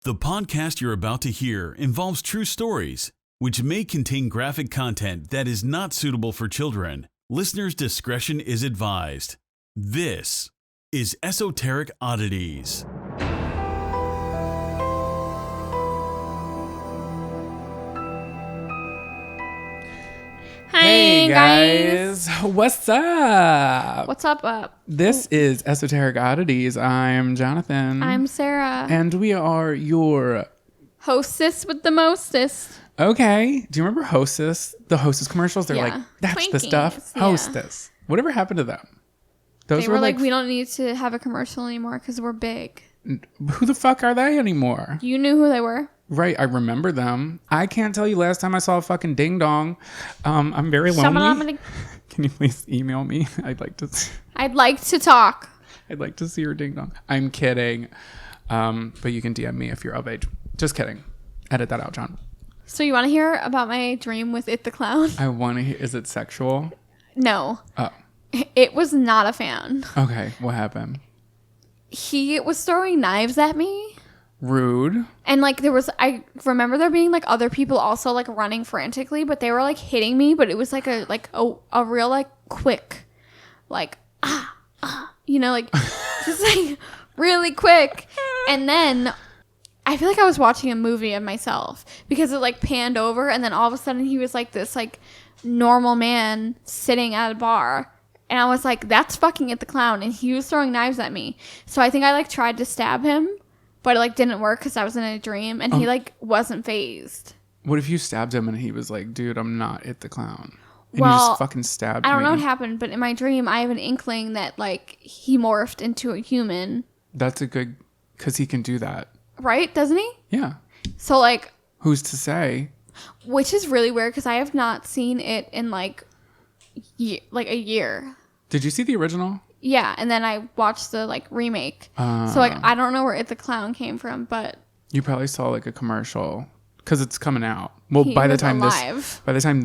The podcast you're about to hear involves true stories, which may contain graphic content that is not suitable for children. Listener's discretion is advised. This is Esoteric Oddities. Hey guys, what's up? What's up? This is Esoteric Oddities. I'm Jonathan. I'm Sarah. And we are your hostess with the mostest. Okay. Do you remember Hostess? The Hostess commercials? They're like, that's the stuff. Yeah. Hostess. Whatever happened to them? They were like, we don't need to have a commercial anymore because we're big. Who the fuck are they anymore? You knew who they were. Right, I remember them. I can't tell you last time I saw a fucking ding dong. I'm very lonely. Can you please email me? I'd like to talk. I'd like to see your ding dong. I'm kidding. But you can DM me if you're of age. Just kidding. Edit that out, John. So you want to hear about my dream with It the Clown? I want to hear. Is it sexual? No. Oh. It was not a fan. Okay, what happened? He was throwing knives at me. Rude. And like I remember there being like other people also like running frantically, but they were like hitting me, but it was like a real like quick, like you know, like just like really quick. And then I feel like I was watching a movie of myself because it like panned over, and then all of a sudden he was like this like normal man sitting at a bar. And I was like, that's fucking It the Clown. And he was throwing knives at me. So I think I like tried to stab him, but it like didn't work because I was in a dream, and he like wasn't phased. What if you stabbed him and he was like, dude, I'm not It the Clown? And well, you just fucking stabbed me. I don't know what happened, but in my dream, I have an inkling that like he morphed into a human. That's a good, because he can do that. Right? Doesn't he? Yeah. So like. Who's to say? Which is really weird because I have not seen it in like a year. Did you see the original? Yeah, and then I watched the like remake. So like I don't know where It the Clown came from, but you probably saw like a commercial because it's coming out. Well, by the time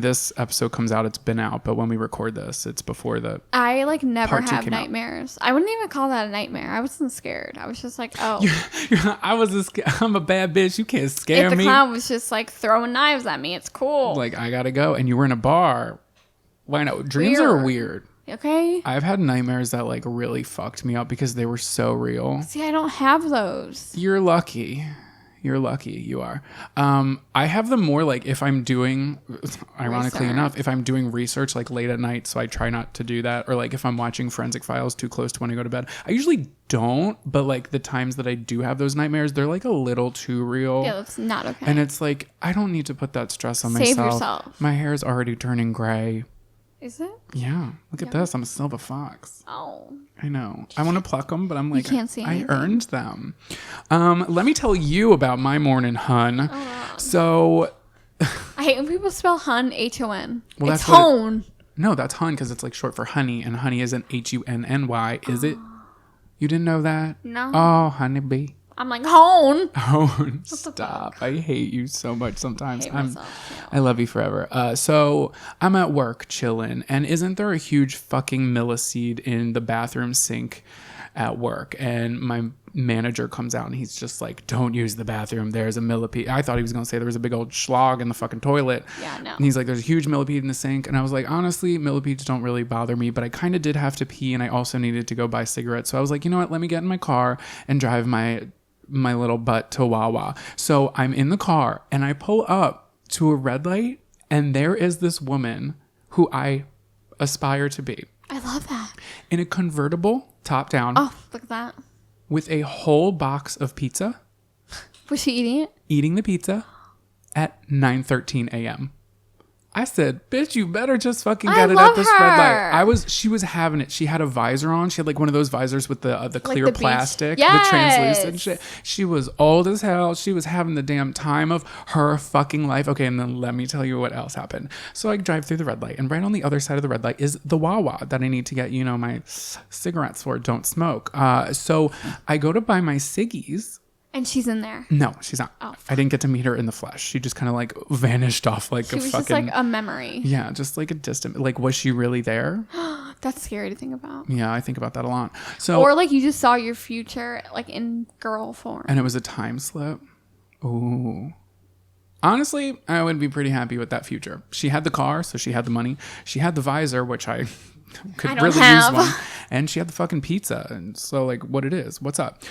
this episode comes out, it's been out. But when we record this, it's before the. I like never have nightmares. I wouldn't even call that a nightmare. I wasn't scared. I was just like, oh. I'm a bad bitch. You can't scare me. The Clown was just like throwing knives at me. It's cool. Like I gotta go, and you were in a bar. Why not? Dreams are weird. Okay. I've had nightmares that like really fucked me up because they were so real. See, I don't have those. You're lucky. You're lucky. You are. I have them more like if I'm doing, ironically enough, if I'm doing research like late at night, so I try not to do that. Or like if I'm watching Forensic Files too close to when I go to bed. I usually don't, but like the times that I do have those nightmares, they're like a little too real. Yeah, that's not okay. And it's like, I don't need to put that stress on myself. Save yourself. My hair is already turning gray. Is it? Yeah. Look at this. I'm a silver fox. Oh. I know. I want to pluck them, but I'm like, you can't see anything. I earned them. Let me tell you about my morning, hun. Oh. So. I hate when people spell hun, H-O-N. Well, it's hone. No, that's hun because it's like short for honey, and honey isn't H-U-N-N-Y, is it? You didn't know that? No. Oh, honeybee. I'm like, hone. Hone. Stop. I hate you so much sometimes. I love you forever. So I'm at work chilling, and isn't there a huge fucking milliseed in the bathroom sink at work? And my manager comes out and he's just like, don't use the bathroom. There's a millipede. I thought he was going to say there was a big old schlog in the fucking toilet. Yeah, no. And he's like, there's a huge millipede in the sink. And I was like, honestly, millipedes don't really bother me, but I kind of did have to pee, and I also needed to go buy cigarettes. So I was like, you know what? Let me get in my car and drive my little butt to Wawa. So I'm in the car and I pull up to a red light, and there is this woman who I aspire to be. I love that. In a convertible, top down. Oh, look at that. With a whole box of pizza. Was she eating it? Eating the pizza at 9:13 a.m. I said, bitch, you better just fucking get it at this red light. She was having it. She had a visor on. She had like one of those visors with the clear the plastic, yes. the translucent shit. She was old as hell. She was having the damn time of her fucking life. Okay, and then let me tell you what else happened. So I drive through the red light, and right on the other side of the red light is the Wawa that I need to get, my cigarettes for. Don't smoke. So I go to buy my ciggies. And she's in there. No, she's not. Oh, I didn't get to meet her in the flesh. She just kind of like vanished off like she a was fucking. Just like a memory. Yeah, just like a distant. Like, was she really there? That's scary to think about. Yeah, I think about that a lot. So, or like you just saw your future like in girl form. And it was a time slip. Ooh. Honestly, I would be pretty happy with that future. She had the car, so she had the money. She had the visor, which I could don't really have. use one. And she had the fucking pizza. And so, like, what it is. What's up?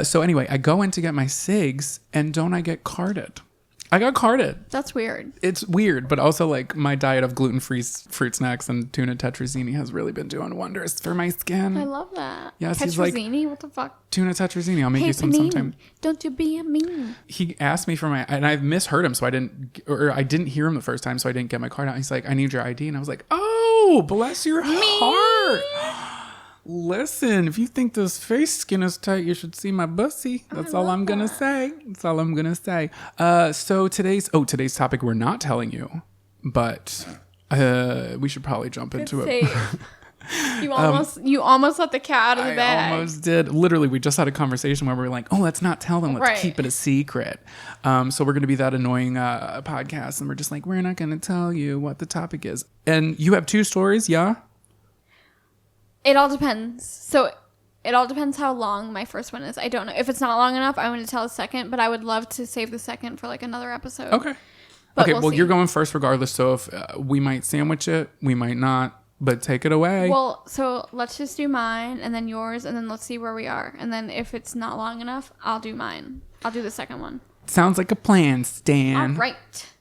So anyway, I go in to get my cigs, and don't I get carded? I got carded. That's weird. It's weird, but also, like, my diet of gluten-free fruit snacks and tuna tetrazzini has really been doing wonders for my skin. I love that. Yes, he's like, Tetrazzini? What the fuck? tuna tetrazzini. I'll make Hey, you some Panini, sometime. don't you be a mean. He asked me for my, and I misheard him, so I didn't hear him the first time, so I didn't get my card out. He's like, I need your ID, and I was like, oh, bless your heart. Listen, if you think this face skin is tight, you should see my bussy. That's all I'm gonna say. That's all I'm gonna say. So today's topic we're not telling you, but we should probably jump into it. You almost let the cat out of the bag. I almost did. Literally, we just had a conversation where we were like, oh, let's not tell them. Let's keep it a secret. So we're going to be that annoying podcast. And we're just like, we're not going to tell you what the topic is. And you have 2 stories, yeah? It all depends. So it all depends how long my first one is. I don't know. If it's not long enough, I'm going to tell a second. But I would love to save the second for like another episode. Okay. But Well, see. you're going first regardless. So if we might sandwich it, we might not. But take it away. Well, so let's just do mine and then yours, and then let's see where we are. And then if it's not long enough, I'll do mine. I'll do the second one. Sounds like a plan, Stan. All right.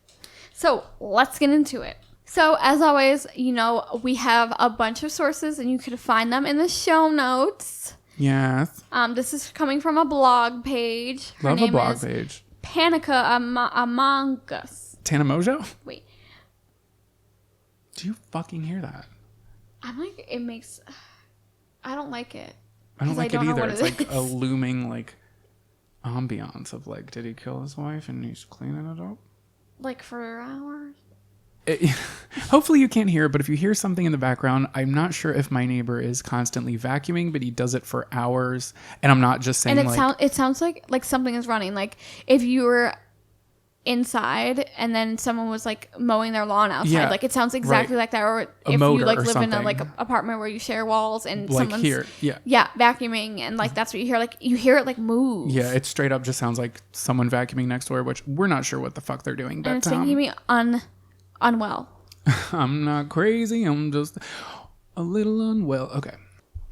So let's get into it. So as always, you know, we have a bunch of sources, and you can find them in the show notes. Yes. This is coming from a blog page. Her Love a name blog is page. Panica Among Us. Tana Mojo? Wait. Do you fucking hear that? I'm like, it makes... I don't like it. I don't 'Cause like I don't it know either. what It's it like a is. looming like ambiance of like, did he kill his wife and he's cleaning it up? Like for hours? Hopefully you can't hear it, but if you hear something in the background, I'm not sure if my neighbor is constantly vacuuming, but he does it for hours. And I'm not just saying And it sounds like something is running. Like if you were inside and then someone was like mowing their lawn outside. Yeah, like it sounds exactly right. like that. Or A if you motor like or live in a something. like apartment where you share walls and like someone's here. Yeah. vacuuming, and like that's what you hear. Like you hear it like move. Yeah, it straight up just sounds like someone vacuuming next door, which we're not sure what the fuck they're doing. But And it's making me unwell. I'm not crazy. I'm just a little unwell. Okay.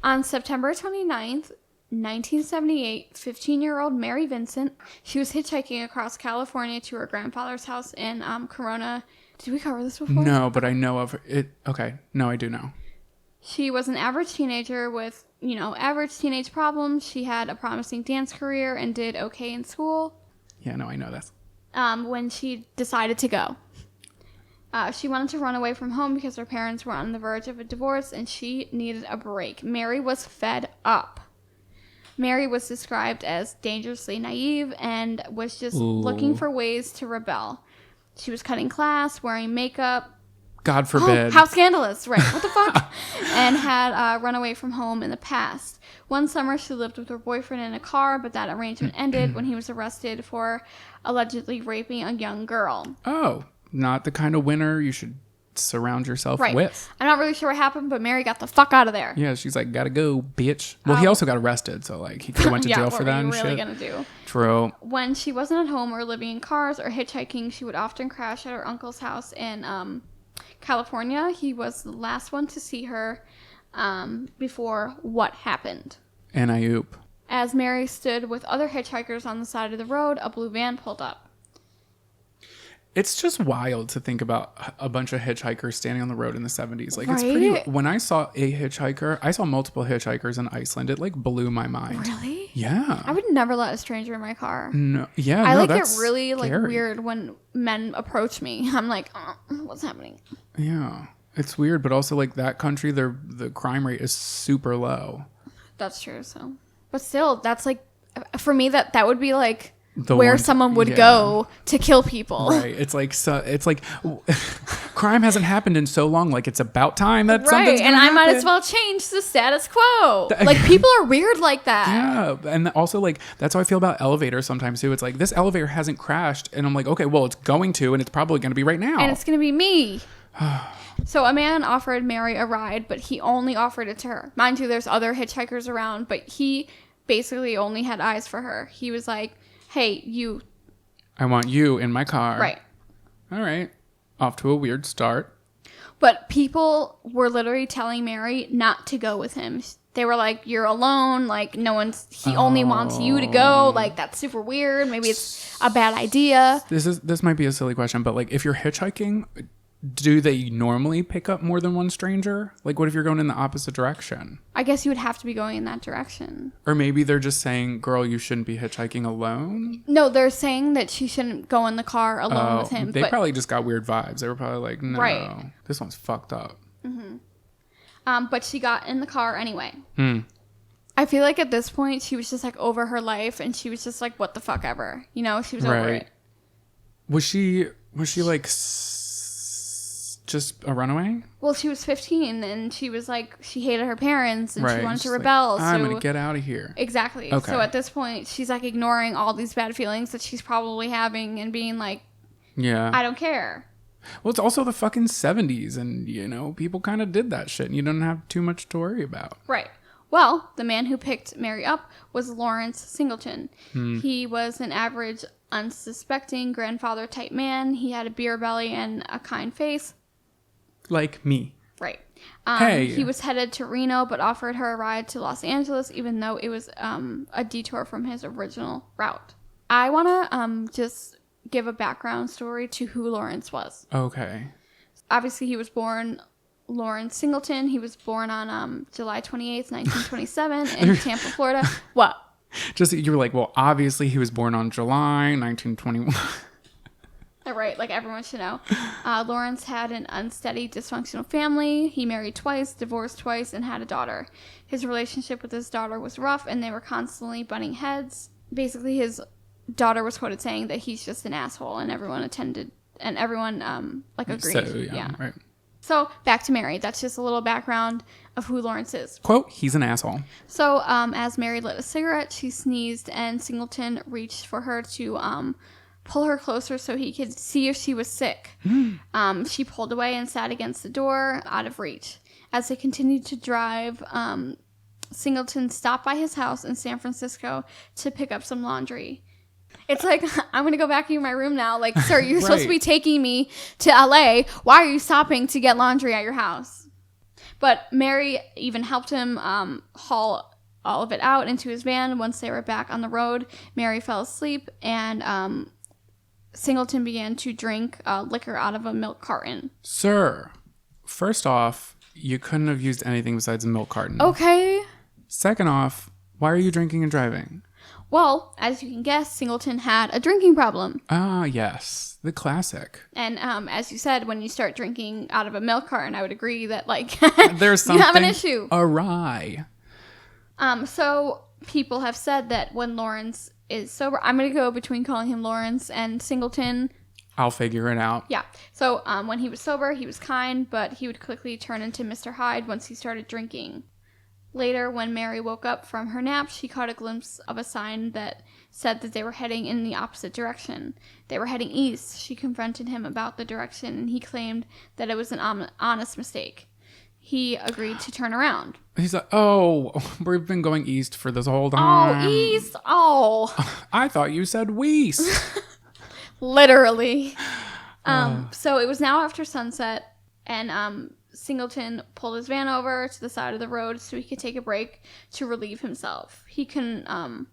On September 29th, 1978, 15-year-old Mary Vincent, she was hitchhiking across California to her grandfather's house in Corona. Did we cover this before? No, but I know of it. Okay. No, I do know. She was an average teenager with, average teenage problems. She had a promising dance career and did okay in school. Yeah, no, I know this. When she decided to go. She wanted to run away from home because her parents were on the verge of a divorce and she needed a break. Mary was fed up. Mary was described as dangerously naive and was just looking for ways to rebel. She was cutting class, wearing makeup. God forbid. How scandalous, right? What the fuck? And had run away from home in the past. One summer, she lived with her boyfriend in a car, but that arrangement ended when he was arrested for allegedly raping a young girl. Oh, not the kind of winner you should surround yourself Right. with. I'm not really sure what happened, but Mary got the fuck out of there. Yeah, she's like, gotta go, bitch. Well, he also got arrested, so like he could have went to jail for that and what were you shit. really gonna do? True. When she wasn't at home or living in cars or hitchhiking, she would often crash at her uncle's house in California. He was the last one to see her before what happened. And I oop. As Mary stood with other hitchhikers on the side of the road, a blue van pulled up. It's just wild to think about a bunch of hitchhikers standing on the road in the 70s. Like, it's Right? pretty... When I saw a hitchhiker, I saw multiple hitchhikers in Iceland. It, like, blew my mind. Really? Yeah. I would never let a stranger in my car. No, yeah, I no, like that's it really like scary. weird when men approach me. I'm like, what's happening? Yeah. It's weird, but also, like, that country, the crime rate is super low. That's true. So, but still, that's like, for me, that would be like The where one- someone would yeah. go to kill people. Right. It's like crime hasn't happened in so long. Like, it's about time that Right. something's And gonna I might as happen. well change the status quo. Like, people are weird like that. Yeah, and also like that's how I feel about elevators sometimes too. It's like this elevator hasn't crashed, and I'm like, okay, well, it's going to, and it's probably going to be right now. And it's going to be me. So a man offered Mary a ride, but he only offered it to her. Mind you, there's other hitchhikers around, but he basically only had eyes for her. He was like, hey, I want you in my car. Right. All right. Off to a weird start. But people were literally telling Mary not to go with him. They were like, you're alone. Like, he only wants you to go. Like, that's super weird. Maybe it's a bad idea. This might be a silly question, but like, if you're hitchhiking, do they normally pick up more than one stranger? Like, what if you're going in the opposite direction? I guess you would have to be going in that direction. Or maybe they're just saying, girl, you shouldn't be hitchhiking alone. No, they're saying that she shouldn't go in the car alone with him. They probably just got weird vibes. They were probably like, no, Right. This one's fucked up. But she got in the car anyway. I feel like at this point, she was just like over her life, and she was just like, what the fuck ever. You know, she was over it. Was she like just a runaway? Well, she was 15, and she was like, she hated her parents, and she wanted to Like, rebel. I'm going to get out of here. Exactly. Okay. So at this point, she's like ignoring all these bad feelings that she's probably having and being like, Yeah. I don't care. Well, it's also the fucking 70s, and, you know, people kind of did that shit, and you don't have too much to worry about. Right. Well, the man who picked Mary up was Lawrence Singleton. He was an average, unsuspecting grandfather type man. He had a beer belly and a kind face. Like me. Right. Hey. He was headed to Reno, but offered her a ride to Los Angeles, even though it was a detour from his original route. I want to just give a background story to who Lawrence was. Okay. Obviously, he was born Lawrence Singleton. He was born on July 28th, 1927 in Tampa, Florida. What? Just, you were like, well, obviously he was born on July 1921. Right, like everyone should know. Lawrence had an unsteady, dysfunctional family. He married twice, divorced twice, and had a daughter. His relationship with his daughter was rough, and they were constantly butting heads. Basically, his daughter was quoted saying that he's just an asshole, and everyone attended, and everyone agreed. So, yeah. Right. So back to Mary. That's just a little background of who Lawrence is. Quote, he's an asshole. So as Mary lit a cigarette, she sneezed, and Singleton reached for her to pull her closer so he could see if she was sick. She pulled away and sat against the door, out of reach. As they continued to drive, Singleton stopped by his house in San Francisco to pick up some laundry. It's like, I'm going to go back in my room now. Like, sir, you're supposed to be taking me to LA. Why are you stopping to get laundry at your house? But Mary even helped him haul all of it out into his van. Once they were back on the road, Mary fell asleep, and Singleton began to drink liquor out of a milk carton. Sir, first off, you couldn't have used anything besides a milk carton. Okay. Second off, why are you drinking and driving? Well, as you can guess, Singleton had a drinking problem. Ah, yes. The classic. And as you said, when you start drinking out of a milk carton, I would agree that, like, There's something you have an issue. awry. So people have said that when Lawrence is sober, I'm going to go between calling him Lawrence and Singleton. I'll figure it out. Yeah. So when he was sober, he was kind, but he would quickly turn into Mr. Hyde once he started drinking. Later, when Mary woke up from her nap, she caught a glimpse of a sign that said that they were heading in the opposite direction. They were heading east. She confronted him about the direction, and he claimed that it was an honest mistake. He agreed to turn around. He's like, oh, we've been going east for this whole time. Oh, east? Oh. I thought you said west. Literally. So it was now after sunset, and Singleton pulled his van over to the side of the road so he could take a break to relieve himself. He couldn't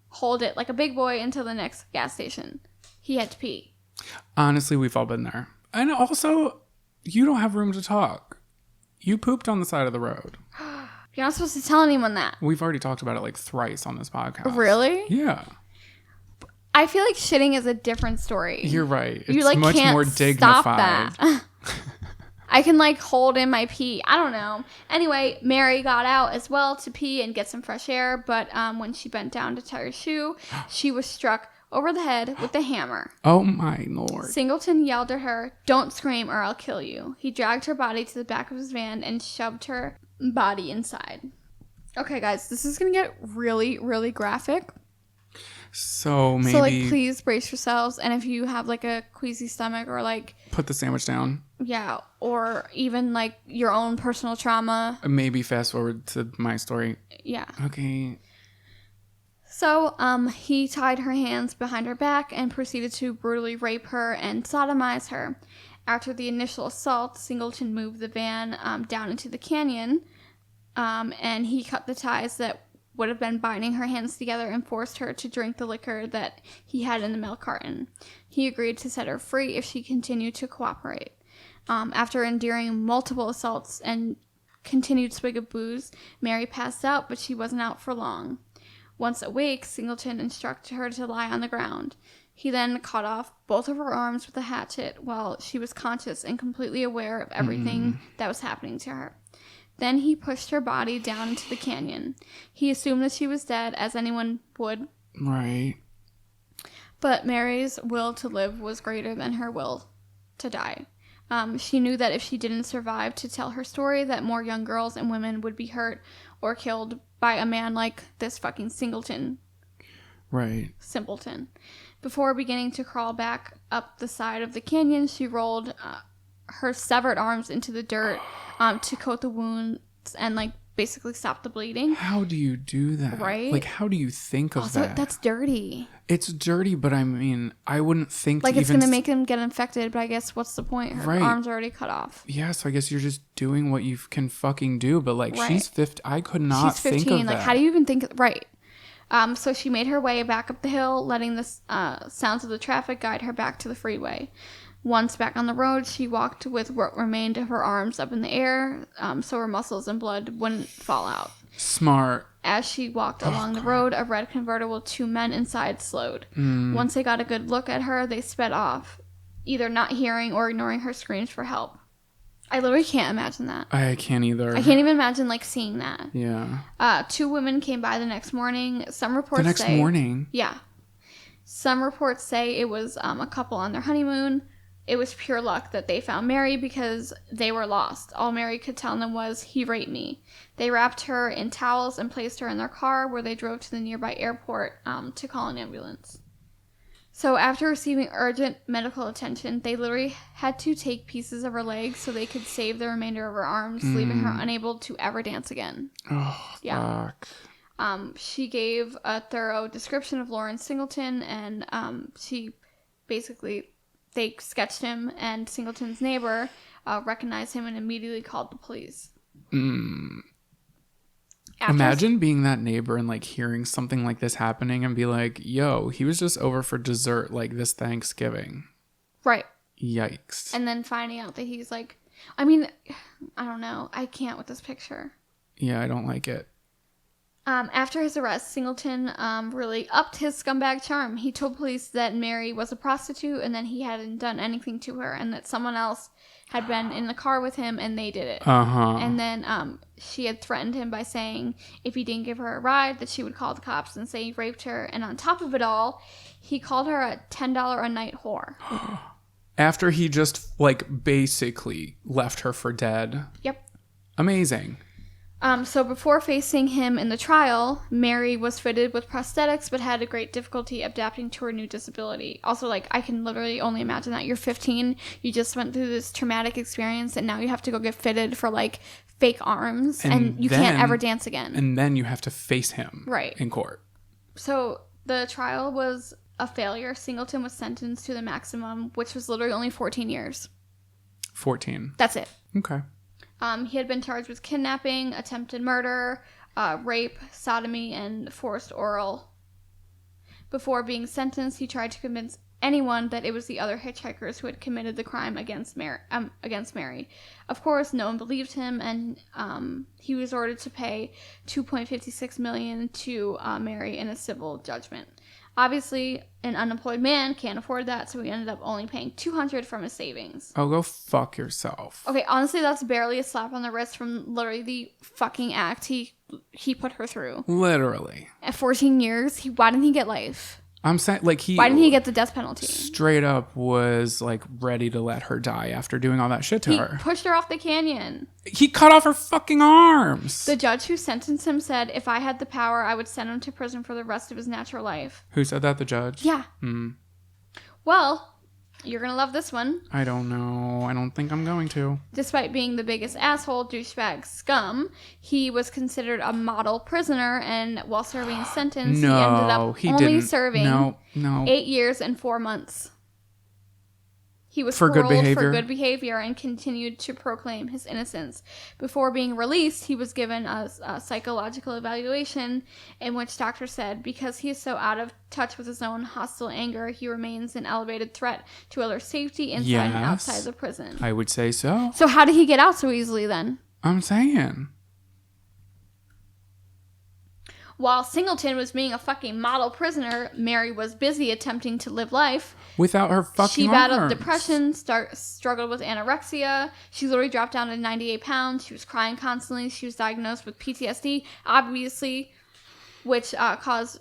hold it like a big boy until the next gas station. He had to pee. Honestly, we've all been there. And also, you don't have room to talk. You pooped on the side of the road. You're not supposed to tell anyone that. We've already talked about it like thrice on this podcast. Really? Yeah. I feel like shitting is a different story. You're right. You It's much can't more stop dignified. that. I can hold in my pee. I don't know. Anyway, Mary got out as well to pee and get some fresh air, but when she bent down to tie her shoe, she was struck over the head with a hammer. Oh my Lord. Singleton yelled at her, "Don't scream or I'll kill you." He dragged her body to the back of his van and shoved her body inside. Okay, guys, this is going to get really, really graphic. So maybe So, please brace yourselves. And if you have, a queasy stomach or, put the sandwich down. yeah, or even, your own personal trauma. Maybe fast forward to my story. Yeah. Okay. So, he tied her hands behind her back and proceeded to brutally rape her and sodomize her. After the initial assault, Singleton moved the van down into the canyon, and he cut the ties that would have been binding her hands together and forced her to drink the liquor that he had in the milk carton. He agreed to set her free if she continued to cooperate. After enduring multiple assaults and continued swig of booze, Mary passed out, but she wasn't out for long. Once awake, Singleton instructed her to lie on the ground. He then cut off both of her arms with a hatchet while she was conscious and completely aware of everything that was happening to her. Then he pushed her body down into the canyon. He assumed that she was dead, as anyone would. Right. But Mary's will to live was greater than her will to die. She knew that if she didn't survive to tell her story, that more young girls and women would be hurt or killed by a man like this fucking Singleton. Right. Simpleton. Before beginning to crawl back up the side of the canyon, she rolled her severed arms into the dirt to coat the wounds and basically stop the bleeding. How do you do that? Right? How do you think of Also, that? that's dirty. It's dirty, but I mean, I wouldn't think it's going to make him get infected, but I guess what's the point? Her arms are already cut off. Yeah, so I guess you're just doing what you can fucking do, but Right. she's 15. I could not She's 15. think of that. How do you even think? Right. So she made her way back up the hill, letting the sounds of the traffic guide her back to the freeway. Once back on the road, she walked with what remained of her arms up in the air, so her muscles and blood wouldn't fall out. Smart. As she walked along the road, a red convertible with 2 men inside slowed. Once they got a good look at her, they sped off, either not hearing or ignoring her screams for help. I literally can't imagine that. I can't either. I can't even imagine seeing that. Yeah. 2 women came by the next morning. Some reports The next morning? Yeah. Some reports say it was a couple on their honeymoon. It was pure luck that they found Mary because they were lost. All Mary could tell them was, "He raped me." They wrapped her in towels and placed her in their car, where they drove to the nearby airport to call an ambulance. So after receiving urgent medical attention, they literally had to take pieces of her legs so they could save the remainder of her arms, leaving her unable to ever dance again. Oh, Yeah. fuck. She gave a thorough description of Lawrence Singleton, and they sketched him, and Singleton's neighbor recognized him and immediately called the police. Imagine being that neighbor and hearing something like this happening and be like, yo, he was just over for dessert this Thanksgiving. Right. Yikes. And then finding out that he's I don't know. I can't with this picture. Yeah, I don't like it. After his arrest, Singleton really upped his scumbag charm. He told police that Mary was a prostitute and that he hadn't done anything to her, and that someone else had been in the car with him and they did it. And then she had threatened him by saying if he didn't give her a ride, that she would call the cops and say he raped her. And on top of it all, he called her a $10 a night whore. After he just basically left her for dead. Yep. Amazing. So before facing him in the trial, Mary was fitted with prosthetics but had a great difficulty adapting to her new disability. Also, I can literally only imagine that. You're 15, you just went through this traumatic experience, and now you have to go get fitted for, fake arms, and you can't ever dance again. And then you have to face him in court. So the trial was a failure. Singleton was sentenced to the maximum, which was literally only 14 years. 14. That's it. Okay. He had been charged with kidnapping, attempted murder, rape, sodomy, and forced oral. Before being sentenced, he tried to convince anyone that it was the other hitchhikers who had committed the crime against Mary. Of course, no one believed him, and he was ordered to pay $2.56 million to Mary in a civil judgment. Obviously, an unemployed man can't afford that, so he ended up only paying $200 from his savings. Oh, go fuck yourself. Okay, honestly, that's barely a slap on the wrist from literally the fucking act he put her through. Literally. At 14 years, why didn't he get life? I'm saying, why didn't he get the death penalty? Straight up was ready to let her die after doing all that shit to her. He pushed her off the canyon. He cut off her fucking arms. The judge who sentenced him said, if I had the power, I would send him to prison for the rest of his natural life. Who said that? The judge? Yeah. Well, You're going to love this one. I don't know. I don't think I'm going to. Despite being the biggest asshole, douchebag, scum, he was considered a model prisoner, and while serving his sentence, he ended up only serving 8 years and 4 months. He was paroled for good behavior and continued to proclaim his innocence. Before being released, he was given a psychological evaluation in which doctors said because he is so out of touch with his own hostile anger, he remains an elevated threat to other safety inside and outside the prison. I would say so. So how did he get out so easily then? I'm saying. While Singleton was being a fucking model prisoner, Mary was busy attempting to live life. Without her fucking She battled depression, struggled with anorexia. She literally dropped down to 98 pounds. She was crying constantly. She was diagnosed with PTSD, obviously, which caused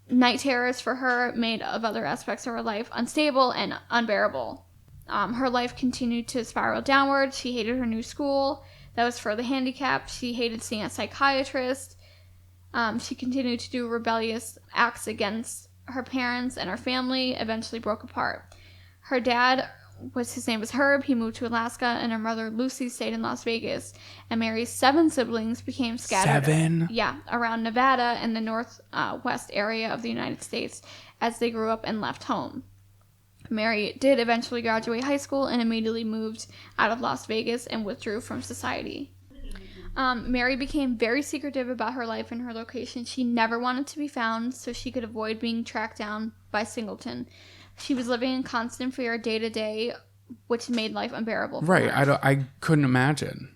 night terrors for her, made of other aspects of her life unstable and unbearable. Her life continued to spiral downward. She hated her new school that was for the handicapped. She hated seeing a psychiatrist. She continued to do rebellious acts against her parents, and her family eventually broke apart. Her dad, his name was Herb, he moved to Alaska, and her mother Lucy stayed in Las Vegas. And Mary's 7 siblings became scattered around Nevada and the northwest area of the United States as they grew up and left home. Mary did eventually graduate high school and immediately moved out of Las Vegas and withdrew from society. Mary became very secretive about her life and her location. She never wanted to be found so she could avoid being tracked down by Singleton. She was living in constant fear day to day, which made life unbearable for her. I couldn't imagine.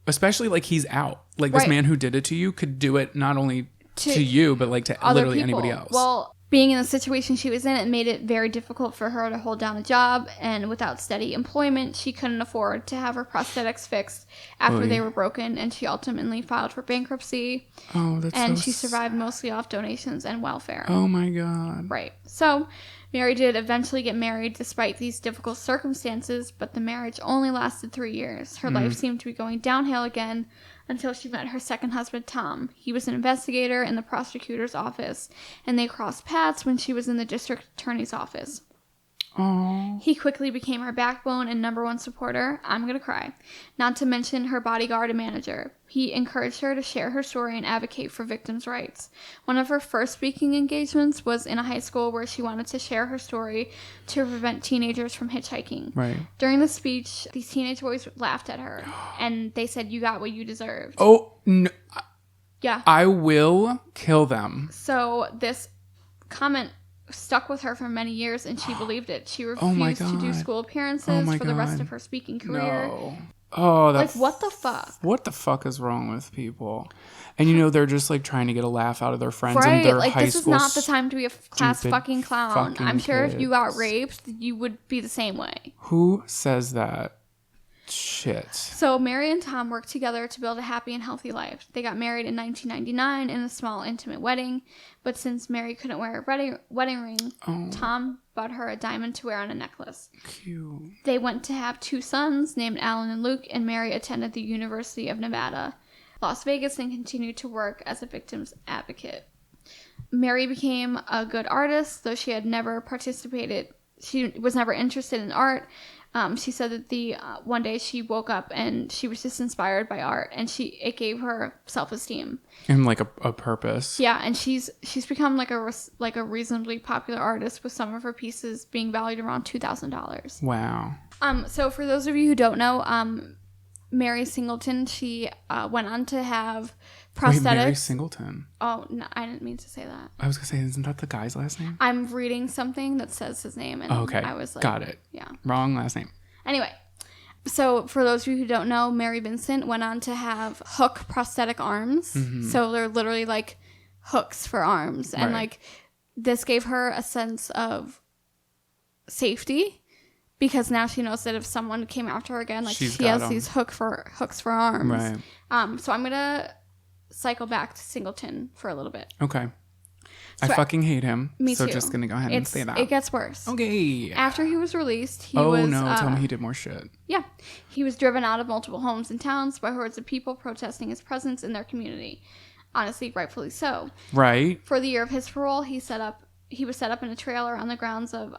Especially like he's out. Like this man who did it to you could do it not only to you, but like to literally people. Anybody else. Well, being in the situation she was in, it made it very difficult for her to hold down a job, and without steady employment, she couldn't afford to have her prosthetics fixed after they were broken, and she ultimately filed for bankruptcy. Oh, that's and so she survived mostly off donations and welfare. Oh my God. Right. So, Mary did eventually get married despite these difficult circumstances, but the marriage only lasted 3 years. Her life seemed to be going downhill again until she met her second husband, Tom. He was an investigator in the prosecutor's office, and they crossed paths when she was in the district attorney's office. Oh. He quickly became her backbone and number one supporter. I'm gonna cry. Not to mention her bodyguard and manager. He encouraged her to share her story and advocate for victims' rights. One of her first speaking engagements was in a high school where she wanted to share her story to prevent teenagers from hitchhiking. Right. During the speech, these teenage boys laughed at her, and they said, "You got what you deserved." Oh, no. Yeah. I will kill them. So this comment stuck with her for many years, and she believed it. She refused to do school appearances for the rest of her speaking career. No. Oh, that's... Like, what the fuck? What the fuck is wrong with people? And you know, they're just like trying to get a laugh out of their friends and Right, their like high this is school not the time to be a class fucking clown. fucking I'm sure if you got kids. raped, you would be the same way. Who says that? Shit. So Mary and Tom worked together to build a happy and healthy life. They got married in 1999 in a small intimate wedding, but since Mary couldn't wear a wedding ring, Tom bought her a diamond to wear on a necklace. Cute. They went to have 2 sons named Alan and Luke, and Mary attended the University of Nevada, Las Vegas, and continued to work as a victim's advocate. Mary became a good artist, though she had never participated. She was never interested in art. She said that one day she woke up and she was just inspired by art, and it gave her self-esteem And like a purpose. Yeah, and she's become like a reasonably popular artist, with some of her pieces being valued around $2,000. Wow. So for those of you who don't know, Mary Singleton, she went on to have prosthetics. Wait, Mary Singleton. Oh, no, I didn't mean to say that. I was gonna say, isn't that the guy's last name? I'm reading something that says his name, and Okay. I was like, got it. Yeah. Wrong last name. Anyway, so for those of you who don't know, Mary Vincent went on to have hook prosthetic arms. Mm-hmm. So they're literally like hooks for arms, and Right. like this gave her a sense of safety, because now she knows that if someone came after her again, like she has these hooks for arms. Right. So I'm gonna cycle back to Singleton for a little bit. Okay. So I fucking hate him. Me so too. just gonna go ahead and say that. It gets worse. Okay. After he was released, he was... tell me he did more shit. Yeah. He was driven out of multiple homes and towns by hordes of people protesting his presence in their community. Honestly, rightfully so. Right. For the year of his parole, he was set up in a trailer on the grounds of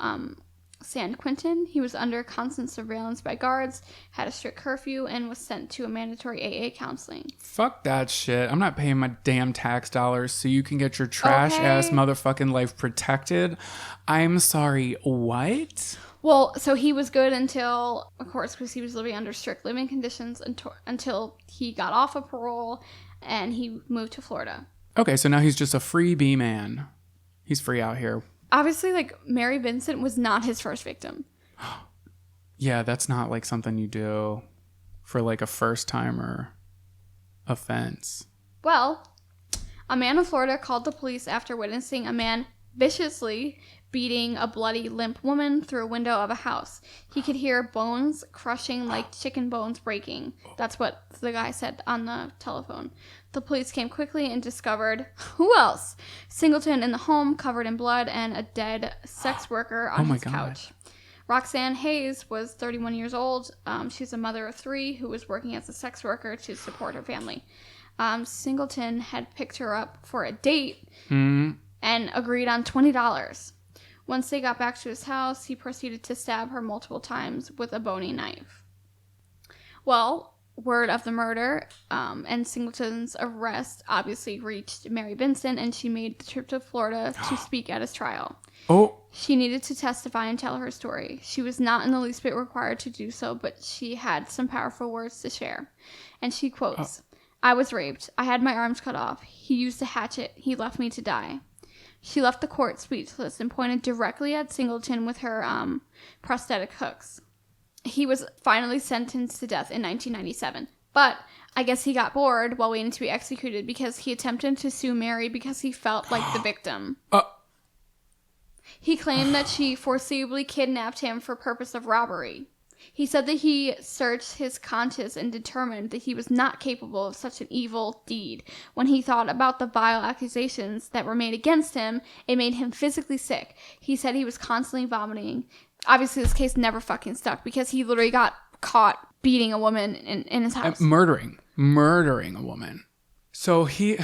San Quentin. He was under constant surveillance by guards, had a strict curfew, and was sent to a mandatory AA counseling. Fuck that shit. I'm not paying my damn tax dollars so you can get your trash ass motherfucking life protected. I'm sorry, what? Well, so he was good until, of course, because he was living under strict living conditions until he got off of parole and he moved to Florida. Okay, so now he's just a freebie man. He's free out here. Obviously, like, Mary Vincent was not his first victim. Yeah, that's not like something you do for like a first timer offense. Well, a man in Florida called the police after witnessing a man viciously beating a bloody, limp woman through a window of a house. He could hear bones crushing like chicken bones breaking. That's what the guy said on the telephone. The police came quickly and discovered, who else? Singleton in the home, covered in blood, and a dead sex worker on his couch. Roxanne Hayes was 31 years old. She's a mother of 3 who was working as a sex worker to support her family. Singleton had picked her up for a date and agreed on $20. Once they got back to his house, he proceeded to stab her multiple times with a bony knife. Well, word of the murder and Singleton's arrest obviously reached Mary Vincent, and she made the trip to Florida to speak at his trial. Oh. She needed to testify and tell her story. She was not in the least bit required to do so, but she had some powerful words to share. And she quotes, I was raped. I had my arms cut off. He used a hatchet. He left me to die. She left the court speechless and pointed directly at Singleton with her prosthetic hooks. He was finally sentenced to death in 1997. But I guess he got bored while waiting to be executed because he attempted to sue Mary because he felt like the victim. He claimed that she forcibly kidnapped him for purpose of robbery. He said that he searched his conscience and determined that he was not capable of such an evil deed. When he thought about the vile accusations that were made against him, it made him physically sick. He said he was constantly vomiting. Obviously, this case never fucking stuck because he literally got caught beating a woman in his house. Murdering a woman. So he's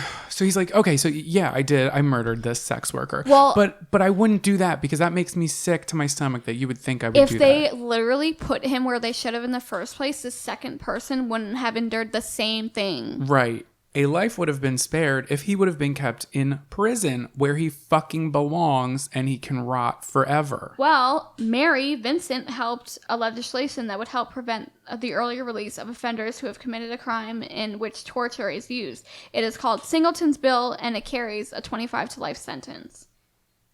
like, okay, so yeah, I murdered this sex worker. Well, but I wouldn't do that because that makes me sick to my stomach that you would think I would do that. If they literally put him where they should have in the first place, the second person wouldn't have endured the same thing. Right. A life would have been spared if he would have been kept in prison where he fucking belongs and he can rot forever. Well, Mary Vincent helped a legislation that would help prevent the early release of offenders who have committed a crime in which torture is used. It is called Singleton's Bill, and it carries a 25 to life sentence.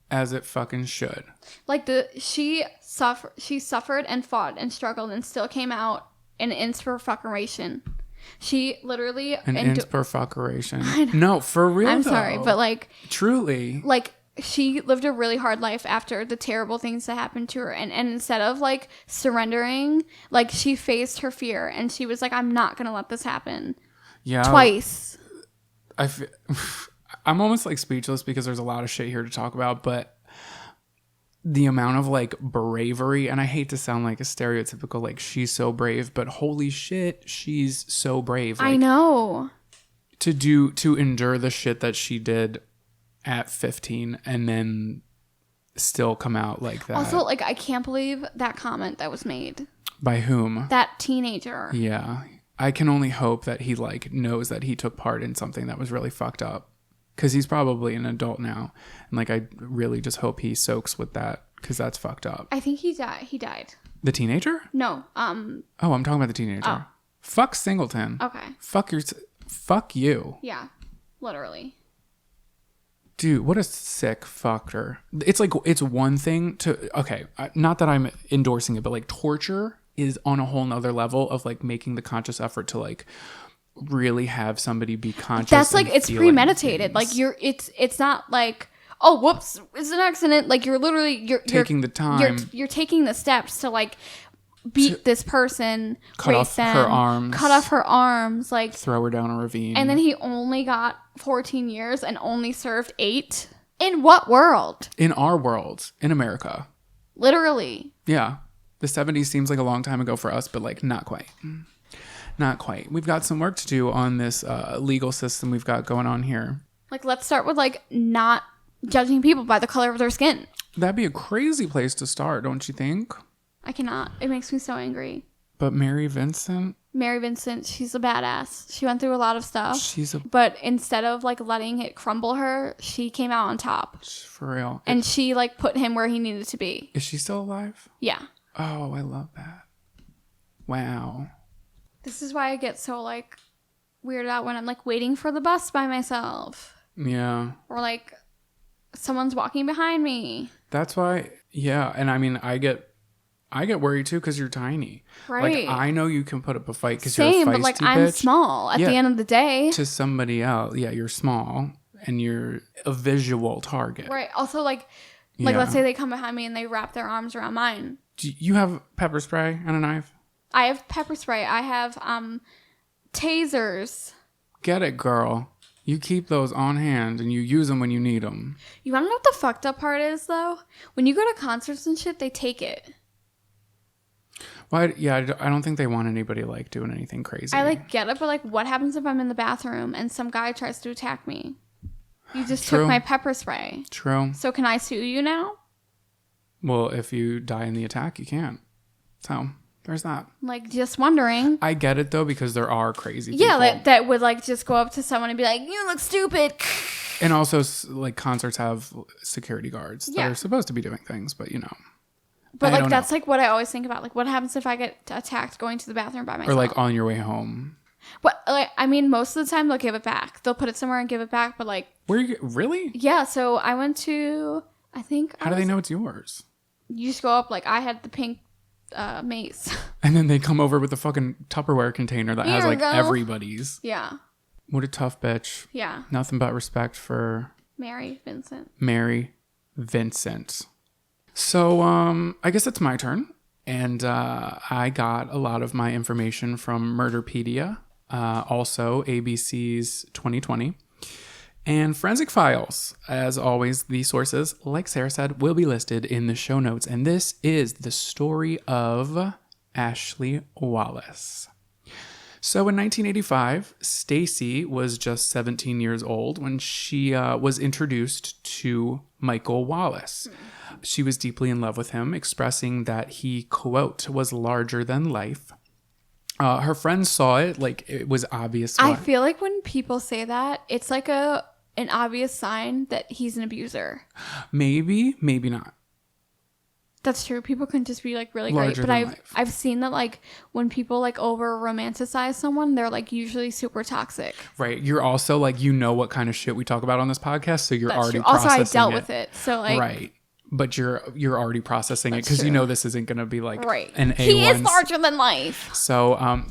As it fucking should. Like she suffered and fought and struggled and still came out an inspiration. She literally... An inspiration. No, for real, I'm sorry, but like... Truly. Like, she lived a really hard life after the terrible things that happened to her. And instead of, like, surrendering, like, she faced her fear. And she was like, I'm not going to let this happen. Yeah. Twice. I'm almost, like, speechless because there's a lot of shit here to talk about. But the amount of, like, bravery, and I hate to sound like a stereotypical, like, she's so brave, but holy shit, she's so brave. Like, I know. To endure the shit that she did at 15 and then still come out like that. Also, like, I can't believe that comment that was made. By whom? That teenager. Yeah. I can only hope that he, like, knows that he took part in something that was really fucked up. Because he's probably an adult now. And, like, I really just hope he soaks with that. Because that's fucked up. I think he died. The teenager? No. Oh, I'm talking about the teenager. Oh. Fuck Singleton. Okay. Fuck you. Yeah. Literally. Dude, what a sick fucker. It's like, it's one thing to... Okay, not that I'm endorsing it, but, like, torture is on a whole nother level of, like, making the conscious effort to, like... really have somebody be conscious. That's like, it's premeditated. Things. Like, it's not like, oh, whoops, it's an accident. Like, you're literally you're taking the time. You're taking the steps to, like, beat this person, cut off her arms, like, throw her down a ravine. And then he only got 14 years and only served 8. In what world? In our world, in America. Literally. Yeah, the 70s seems like a long time ago for us, but, like, not quite. Not quite. We've got some work to do on this legal system we've got going on here. Like, let's start with, like, not judging people by the color of their skin. That'd be a crazy place to start, don't you think? I cannot. It makes me so angry. But Mary Vincent, She's a badass. She went through a lot of stuff. But instead of like letting it crumble her, she came out on top. For real. And she like put him where he needed to be. Is she still alive? Yeah. Oh, I love that. Wow. This is why I get so like weirded out when I'm like waiting for the bus by myself. Yeah. Or like someone's walking behind me. That's why. Yeah. And I mean, I get worried too because you're tiny. Right. Like I know you can put up a fight because you're a feisty but like I'm bitch. small at the end of the day. To somebody else, yeah, you're small and you're a visual target. Right. Also, like let's say they come behind me and they wrap their arms around mine. Do you have pepper spray and a knife? I have pepper spray. I have tasers. Get it, girl. You keep those on hand and you use them when you need them. You want to know what the fucked up part is though? When you go to concerts and shit, they take it. Well, yeah, I don't think they want anybody like doing anything crazy. I like get it, but like what happens if I'm in the bathroom and some guy tries to attack me? You just took my pepper spray. True. So can I sue you now? Well, if you die in the attack, you can't. So there's that. Like just wondering. I get it though because there are crazy people. Yeah, that would like just go up to someone and be like, "You look stupid." And also, like concerts have security guards that are supposed to be doing things, but you know. But like that's like what I always think about. Like, what happens if I get attacked going to the bathroom by myself? Or like on your way home. But like, I mean, most of the time they'll give it back. They'll put it somewhere and give it back. But like, really? Yeah. So I went to. I think. How do they know it's yours? You just go up. Like I had the pink mace. And then they come over with the fucking Tupperware container that has like everybody's. Yeah. What a tough bitch. Yeah. Nothing but respect for Mary Vincent. So, I guess it's my turn. And I got a lot of my information from Murderpedia, also ABC's 2020, and Forensic Files. As always, the sources, like Sarah said, will be listed in the show notes. And this is the story of Ashley Wallace. So in 1985, Stacy was just 17 years old when she was introduced to Michael Wallace. She was deeply in love with him, expressing that he, quote, was larger than life. Her friends saw it, like it was obvious. I feel like when people say that, it's like an obvious sign that he's an abuser. Maybe, maybe not. That's true. People can just be like really larger great, but I've seen that like when people like over romanticize someone, they're like usually super toxic. Right. You're also like, you know what kind of shit we talk about on this podcast, so you're already processing processing Also, I dealt with it, so like right. But you're already processing it because you know this isn't going to be like an A1. He is larger than life. So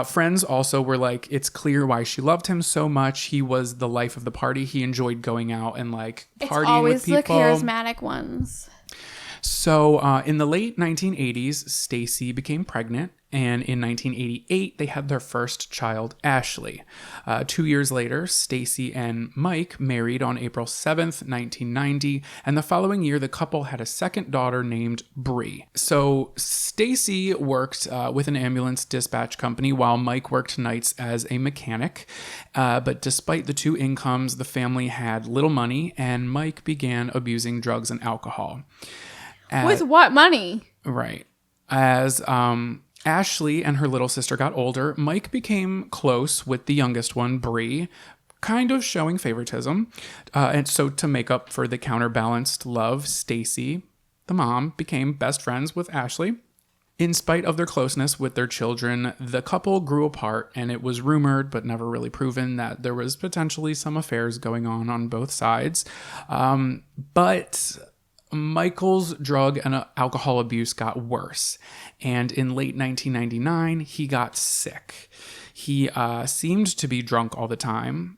friends also were like, it's clear why she loved him so much. He was the life of the party. He enjoyed going out and like partying with people. It's always the charismatic ones. So in the late 1980s, Stacy became pregnant, and in 1988, they had their first child, Ashley. 2 years later, Stacy and Mike married on April 7th, 1990, and the following year, the couple had a second daughter named Bree. So Stacy worked with an ambulance dispatch company while Mike worked nights as a mechanic. But despite the two incomes, the family had little money, and Mike began abusing drugs and alcohol. With what money? Right. As Ashley and her little sister got older, Mike became close with the youngest one, Bree, kind of showing favoritism. And so to make up for the counterbalanced love, Stacy, the mom, became best friends with Ashley. In spite of their closeness with their children, the couple grew apart, and it was rumored, but never really proven, that there was potentially some affairs going on both sides. But Michael's drug and alcohol abuse got worse, and in late 1999, he got sick. He seemed to be drunk all the time.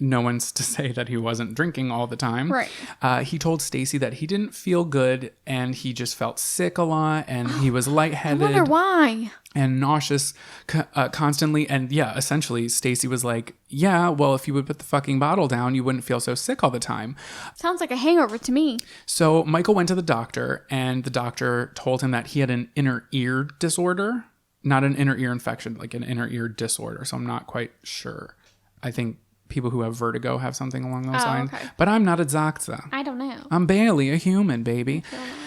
No one's to say that he wasn't drinking all the time. Right. He told Stacy that he didn't feel good, and he just felt sick a lot, and he was lightheaded. I wonder why. And nauseous constantly. And yeah, essentially, Stacy was like, yeah, well, if you would put the fucking bottle down, you wouldn't feel so sick all the time. Sounds like a hangover to me. So Michael went to the doctor, and the doctor told him that he had an inner ear disorder. Not an inner ear infection, like an inner ear disorder. So I'm not quite sure. I think people who have vertigo have something along those Oh, lines. okay. But I'm not a doctor. I don't know. I'm barely a human, baby.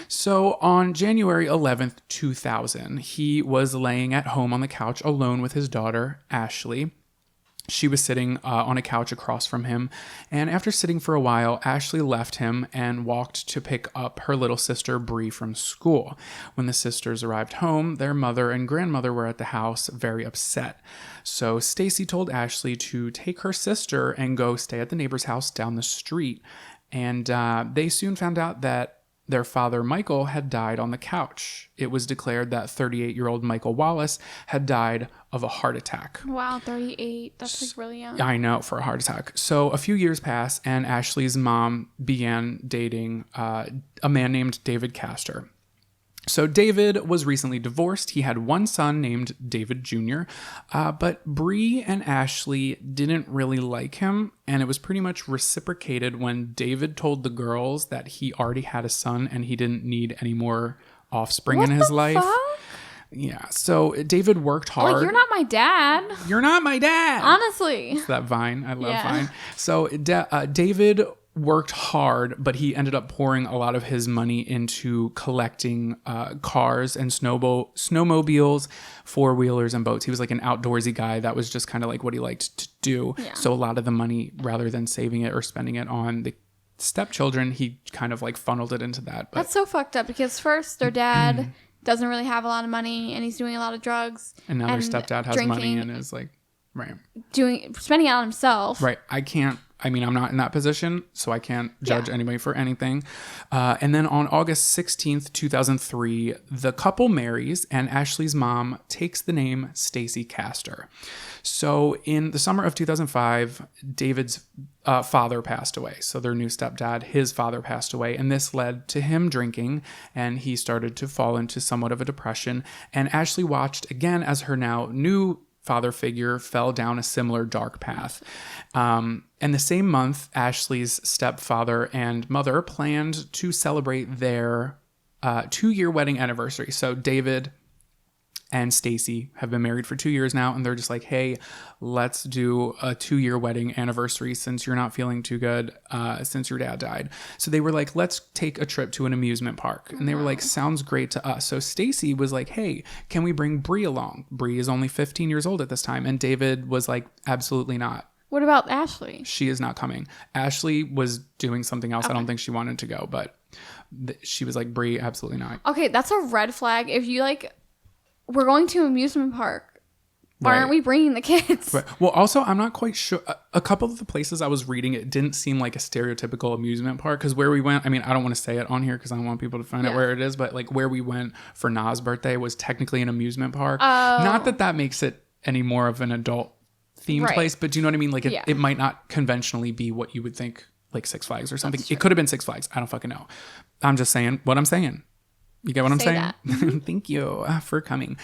So on January 11th, 2000, he was laying at home on the couch alone with his daughter, Ashley. She was sitting on a couch across from him, and after sitting for a while, Ashley left him and walked to pick up her little sister, Bree, from school. When the sisters arrived home, their mother and grandmother were at the house, very upset. So Stacy told Ashley to take her sister and go stay at the neighbor's house down the street, and they soon found out that their father, Michael, had died on the couch. It was declared that 38-year-old Michael Wallace had died of a heart attack. Wow, 38. That's like really young. I know, for a heart attack. So a few years passed, and Ashley's mom began dating a man named David Castor. So David was recently divorced. He had one son named David Jr., but Bree and Ashley didn't really like him, and it was pretty much reciprocated when David told the girls that he already had a son and he didn't need any more offspring in his life. Fuck? Yeah, so David worked hard. Like, you're not my dad. You're not my dad. Honestly. It's that Vine. I love Yeah. Vine. So David worked hard, but he ended up pouring a lot of his money into collecting cars and snowmobiles, four-wheelers, and boats. He was like an outdoorsy guy. That was just kind of like what he liked to do. Yeah. So a lot of the money, rather than saving it or spending it on the stepchildren, he kind of like funneled it into that. But That's so fucked up because first their dad doesn't really have a lot of money and he's doing a lot of drugs. and now their stepdad has drinking, money and is like, right. spending it on himself. Right. I'm not in that position, so I can't judge anybody for anything. And then on August 16th, 2003, the couple marries and Ashley's mom takes the name Stacy Castor. So in the summer of 2005, David's father passed away. So their new stepdad, his father passed away. And this led to him drinking, and he started to fall into somewhat of a depression. And Ashley watched again as her now new father figure fell down a similar dark path. And the same month, Ashley's stepfather and mother planned to celebrate their 2-year wedding anniversary. So David and Stacy have been married for 2 years now, and they're just like, hey, let's do a 2-year wedding anniversary since you're not feeling too good since your dad died. So they were like, let's take a trip to an amusement park. And they were like, sounds great to us. So Stacy was like, hey, can we bring Bree along? Bree is only 15 years old at this time. And David was like, absolutely not. What about Ashley? She is not coming. Ashley was doing something else. Okay. I don't think she wanted to go, but she was like, Bree, absolutely not. Okay, that's a red flag. If you like, we're going to an amusement park. Why aren't we bringing the kids? Right. Well, also, I'm not quite sure. A couple of the places I was reading, it didn't seem like a stereotypical amusement park. Because where we went, I mean, I don't want to say it on here because I don't want people to find out where it is. But like where we went for Na's birthday was technically an amusement park. Not that that makes it any more of an adult themed place. But do you know what I mean? Like it might not conventionally be what you would think, like Six Flags or something. It could have been Six Flags. I don't fucking know. I'm just saying what I'm saying. You get what I'm saying? Thank you for coming.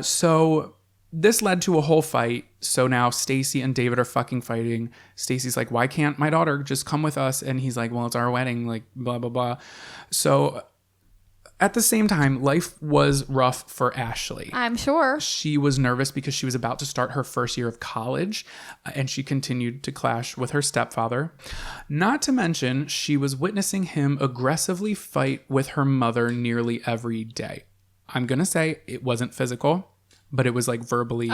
So this led to a whole fight. So now Stacy and David are fucking fighting. Stacy's like, why can't my daughter just come with us? And he's like, well, it's our wedding, like blah, blah, blah. So at the same time, life was rough for Ashley. I'm sure. She was nervous because she was about to start her first year of college, and she continued to clash with her stepfather. Not to mention, she was witnessing him aggressively fight with her mother nearly every day. I'm going to say it wasn't physical, but it was like verbally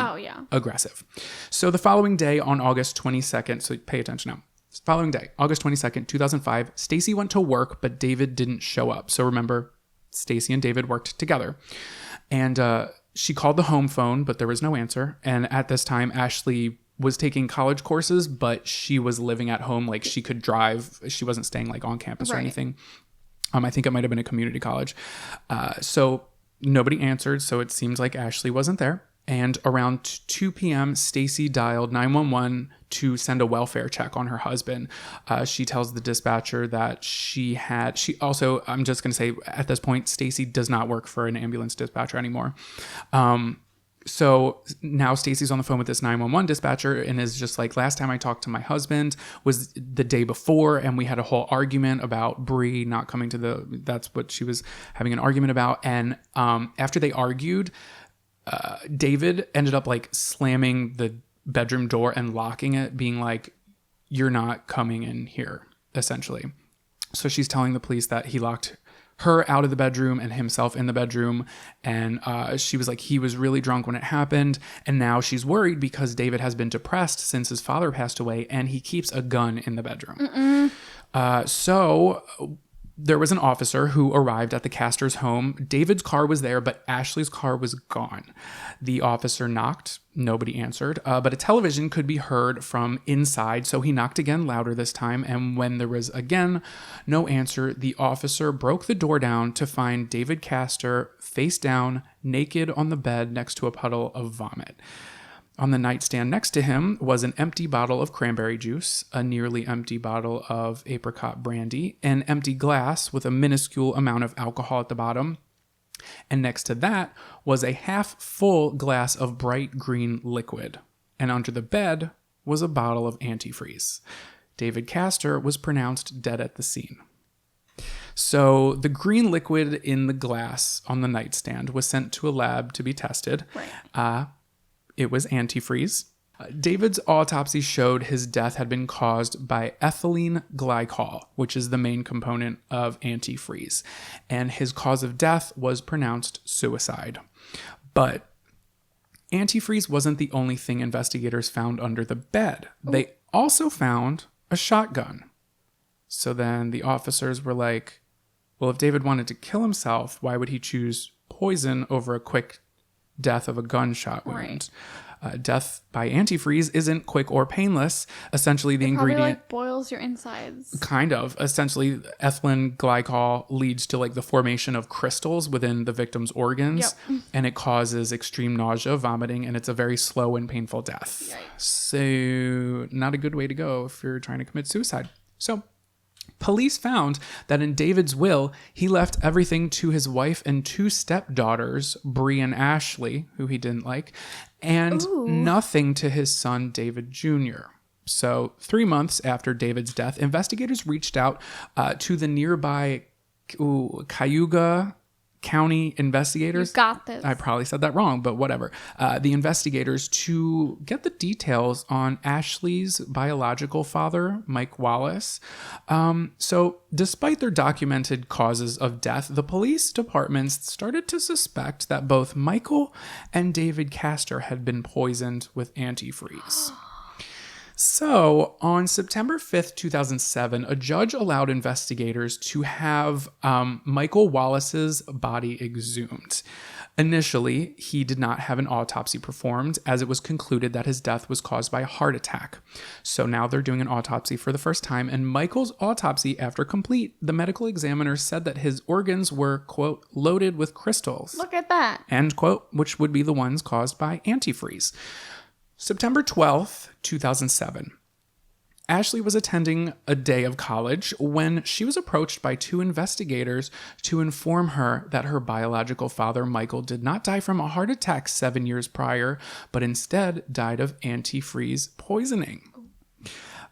aggressive. So the following day on August 22nd, so pay attention now. Following day, August 22nd, 2005, Stacy went to work, but David didn't show up. So remember, Stacy and David worked together. And she called the home phone, but there was no answer. And at this time, Ashley was taking college courses, but she was living at home. Like she could drive. She wasn't staying like on campus or anything. I think it might have been a community college. So nobody answered. So it seems like Ashley wasn't there. And around 2 p.m., Stacy dialed 911 to send a welfare check on her husband. She tells the dispatcher that I'm just going to say at this point, Stacy does not work for an ambulance dispatcher anymore. So now Stacy's on the phone with this 911 dispatcher and is just like, last time I talked to my husband was the day before, and we had a whole argument about Bree not coming to that's what she was having an argument about. And after they argued, David ended up like slamming the bedroom door and locking it, being like, you're not coming in here, essentially. So she's telling the police that he locked her out of the bedroom and himself in the bedroom. And she was like, he was really drunk when it happened. And now she's worried because David has been depressed since his father passed away and he keeps a gun in the bedroom. So there was an officer who arrived at the Castors' home. David's car was there, but Ashley's car was gone. The officer knocked. Nobody answered, but a television could be heard from inside, so he knocked again louder this time, and when there was again no answer, the officer broke the door down to find David Castor face down, naked on the bed next to a puddle of vomit. On the nightstand next to him was an empty bottle of cranberry juice, a nearly empty bottle of apricot brandy, an empty glass with a minuscule amount of alcohol at the bottom, and next to that was a half-full glass of bright green liquid. And under the bed was a bottle of antifreeze. David Castor was pronounced dead at the scene. So the green liquid in the glass on the nightstand was sent to a lab to be tested. Right. It was antifreeze. David's autopsy showed his death had been caused by ethylene glycol, which is the main component of antifreeze, and his cause of death was pronounced suicide. But antifreeze wasn't the only thing investigators found under the bed. They also found a shotgun. So then the officers were like, well, if David wanted to kill himself, why would he choose poison over a quick death of a gunshot wound? Right. Death by antifreeze isn't quick or painless. Essentially, the ingredient like boils your insides. kind of. Essentially, ethylene glycol leads to like the formation of crystals within the victim's organs, and it causes extreme nausea, vomiting, and it's a very slow and painful death. Yikes. So, not a good way to go if you're trying to commit suicide. So, police found that in David's will, he left everything to his wife and two stepdaughters, Bree and Ashley, who he didn't like, and nothing to his son, David Jr. So 3 months after David's death, investigators reached out to the nearby Cayuga County investigators. You got this. I probably said that wrong, but whatever. The investigators to get the details on Ashley's biological father, Mike Wallace. So despite their documented causes of death, the police departments started to suspect that both Michael and David Castor had been poisoned with antifreeze. So, on September 5th, 2007, a judge allowed investigators to have Michael Wallace's body exhumed. Initially, he did not have an autopsy performed, as it was concluded that his death was caused by a heart attack. So now they're doing an autopsy for the first time, and Michael's autopsy, after complete, the medical examiner said that his organs were, quote, loaded with crystals. Look at that. End quote, which would be the ones caused by antifreeze. September 12th, 2007. Ashley was attending a day of college when she was approached by two investigators to inform her that her biological father, Michael, did not die from a heart attack 7 years prior, but instead died of antifreeze poisoning.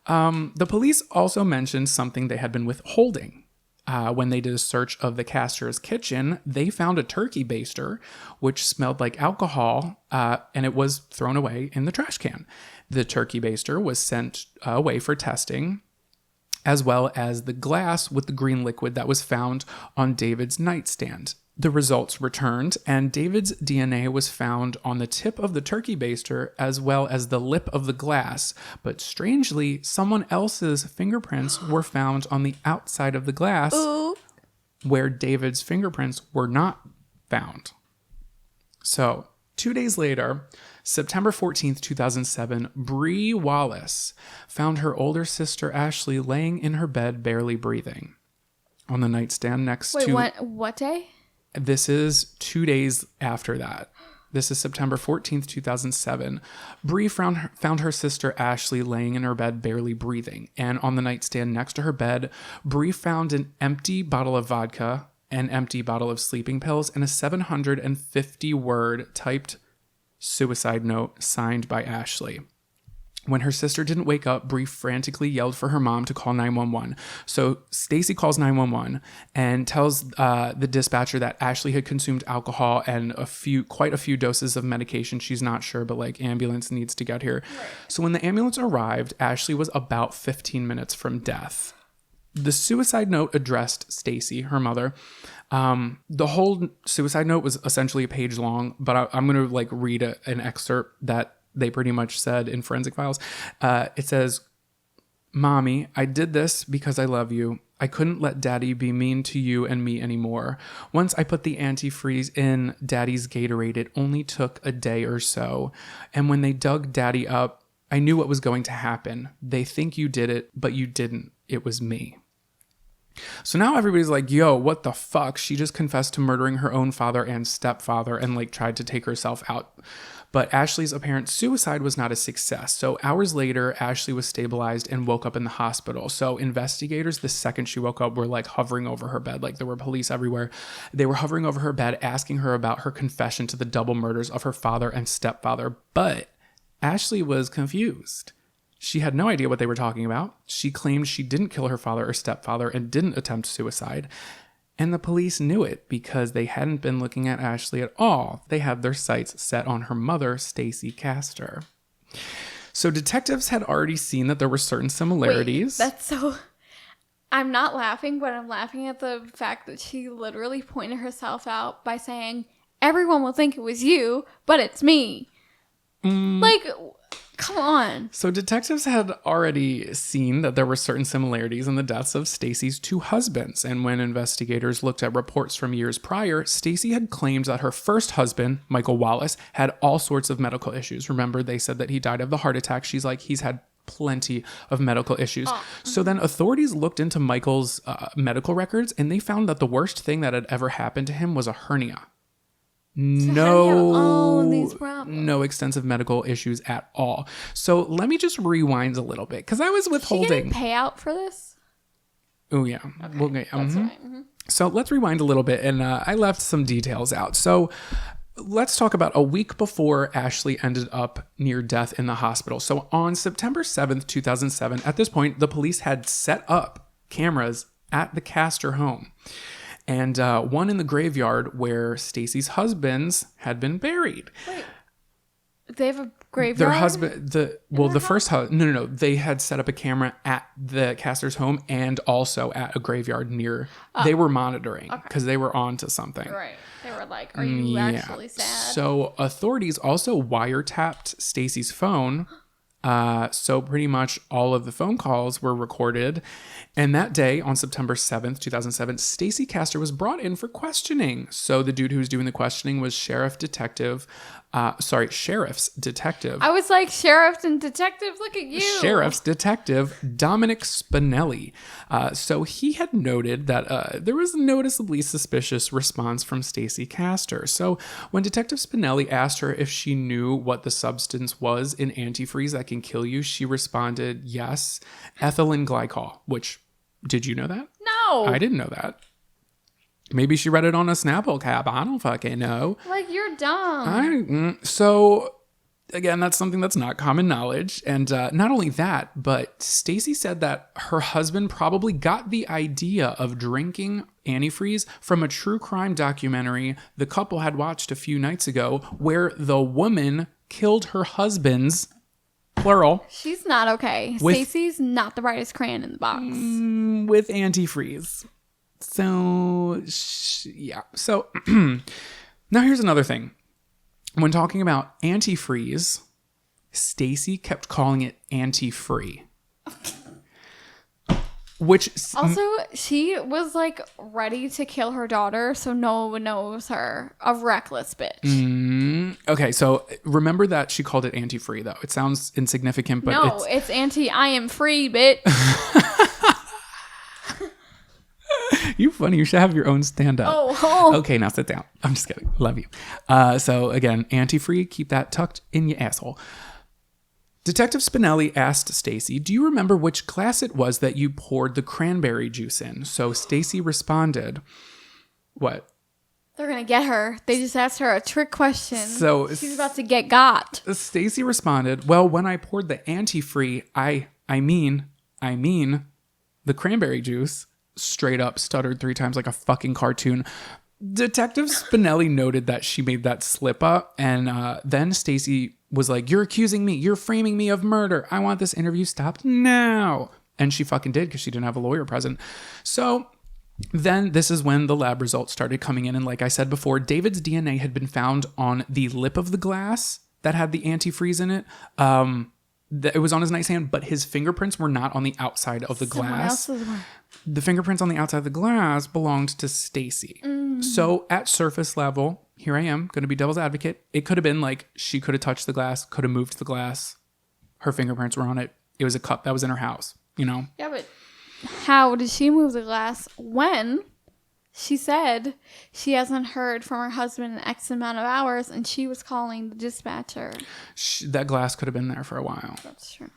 The police also mentioned something they had been withholding. When they did a search of the Castor's kitchen, they found a turkey baster, which smelled like alcohol, and it was thrown away in the trash can. The turkey baster was sent away for testing, as well as the glass with the green liquid that was found on David's nightstand. The results returned, and David's DNA was found on the tip of the turkey baster as well as the lip of the glass. But strangely, someone else's fingerprints were found on the outside of the glass, where David's fingerprints were not found. So, 2 days later, September 14th, 2007, Bree Wallace found her older sister Ashley laying in her bed, barely breathing. On the nightstand next to... Wait, what day? This is 2 days after that. This is September 14th, 2007. Bree found her sister Ashley laying in her bed, barely breathing. And on the nightstand next to her bed, Bree found an empty bottle of vodka, an empty bottle of sleeping pills, and a 750-word typed suicide note signed by Ashley. When her sister didn't wake up, Bree frantically yelled for her mom to call 911. So Stacy calls 911 and tells the dispatcher that Ashley had consumed alcohol and quite a few doses of medication. She's not sure, but like ambulance needs to get here. Right. So when the ambulance arrived, Ashley was about 15 minutes from death. The suicide note addressed Stacy, her mother. The whole suicide note was essentially a page long, but I'm going to like read an excerpt that they pretty much said in Forensic Files. It says, "Mommy, I did this because I love you. I couldn't let Daddy be mean to you and me anymore. Once I put the antifreeze in Daddy's Gatorade, it only took a day or so. And when they dug Daddy up, I knew what was going to happen. They think you did it, but you didn't. It was me." So now everybody's like, yo, what the fuck? She just confessed to murdering her own father and stepfather and like tried to take herself out. But Ashley's apparent suicide was not a success. So hours later, Ashley was stabilized and woke up in the hospital. So investigators, the second she woke up, were like hovering over her bed. Like there were police everywhere. They were hovering over her bed, asking her about her confession to the double murders of her father and stepfather. But Ashley was confused. She had no idea what they were talking about. She claimed she didn't kill her father or stepfather and didn't attempt suicide. And the police knew it because they hadn't been looking at Ashley at all. They had their sights set on her mother, Stacy Castor. So detectives had already seen that there were certain similarities. Wait, that's so... I'm not laughing, but I'm laughing at the fact that she literally pointed herself out by saying, "Everyone will think it was you, but it's me." Like... Come on. So detectives had already seen that there were certain similarities in the deaths of Stacy's two husbands. And when investigators looked at reports from years prior, Stacy had claimed that her first husband, Michael Wallace, had all sorts of medical issues. Remember, they said that he died of the heart attack. She's like, he's had plenty of medical issues. So then authorities looked into Michael's medical records and they found that the worst thing that had ever happened to him was a hernia. No extensive medical issues at all. So let me just rewind a little bit because I was withholding. She getting payout for this? Oh yeah. Okay. That's right. Mm-hmm. So let's rewind a little bit, and I left some details out. So let's talk about a week before Ashley ended up near death in the hospital. So on September 7th, 2007, at this point, the police had set up cameras at the Castor home. And one in the graveyard where Stacy's husbands had been buried. Wait, they have a graveyard? Their husband, no. They had set up a camera at the Castor's home and also at a graveyard near. They were monitoring because they were on to something. Right. They were like, "Are you actually sad?" So authorities also wiretapped Stacy's phone. So pretty much all of the phone calls were recorded. And that day, on September 7th, 2007, Stacy Castor was brought in for questioning. So the dude who was doing the questioning was Sheriff's Detective. I was like, Sheriff and Detective, look at you. Sheriff's Detective Dominic Spinelli. So he had noted that there was a noticeably suspicious response from Stacy Castor. So when Detective Spinelli asked her if she knew what the substance was in antifreeze that can kill you, she responded, yes, ethylene glycol, which, did you know that? No. I didn't know that. Maybe she read it on a Snapple cap. I don't fucking know. Like, you're dumb. So, again, that's something that's not common knowledge. And not only that, but Stacy said that her husband probably got the idea of drinking antifreeze from a true crime documentary the couple had watched a few nights ago where the woman killed her husband's, plural. She's not okay. Stacy's not the brightest crayon in the box. With antifreeze. So, yeah. So, now here's another thing. When talking about antifreeze, Stacy kept calling it anti-free. Which... Also, she was, like, ready to kill her daughter, so no one knows her. A reckless bitch. Okay, so remember that she called it anti-free, though. It sounds insignificant, but it's I am free, bitch. You funny. You should have your own stand-up. Oh. Okay, now sit down. I'm just kidding. Love you. So again, anti-free. Keep that tucked in your asshole. Detective Spinelli asked Stacy, "Do you remember which glass it was that you poured the cranberry juice in?" So Stacy responded, "What?" They're going to get her. They just asked her a trick question. So she's about to get got. Stacy responded, well, when I poured the antifree, I mean the cranberry juice, straight up stuttered 3 times like a fucking cartoon. Detective Spinelli noted that she made that slip up, and then Stacy was like, you're accusing me. You're framing me of murder. I want this interview stopped now. And she fucking did because she didn't have a lawyer present. So then this is when the lab results started coming in. And like I said before, David's DNA had been found on the lip of the glass that had the antifreeze in it. It was on his nightstand, but his fingerprints were not on the outside of the glass. The fingerprints on the outside of the glass belonged to Stacy. So at surface level, here I am, going to be devil's advocate. It could have been like she could have touched the glass, could have moved the glass. Her fingerprints were on it. It was a cup that was in her house, you know? Yeah, but how did she move the glass when she said she hasn't heard from her husband in X amount of hours and she was calling the dispatcher? That glass could have been there for a while. That's true.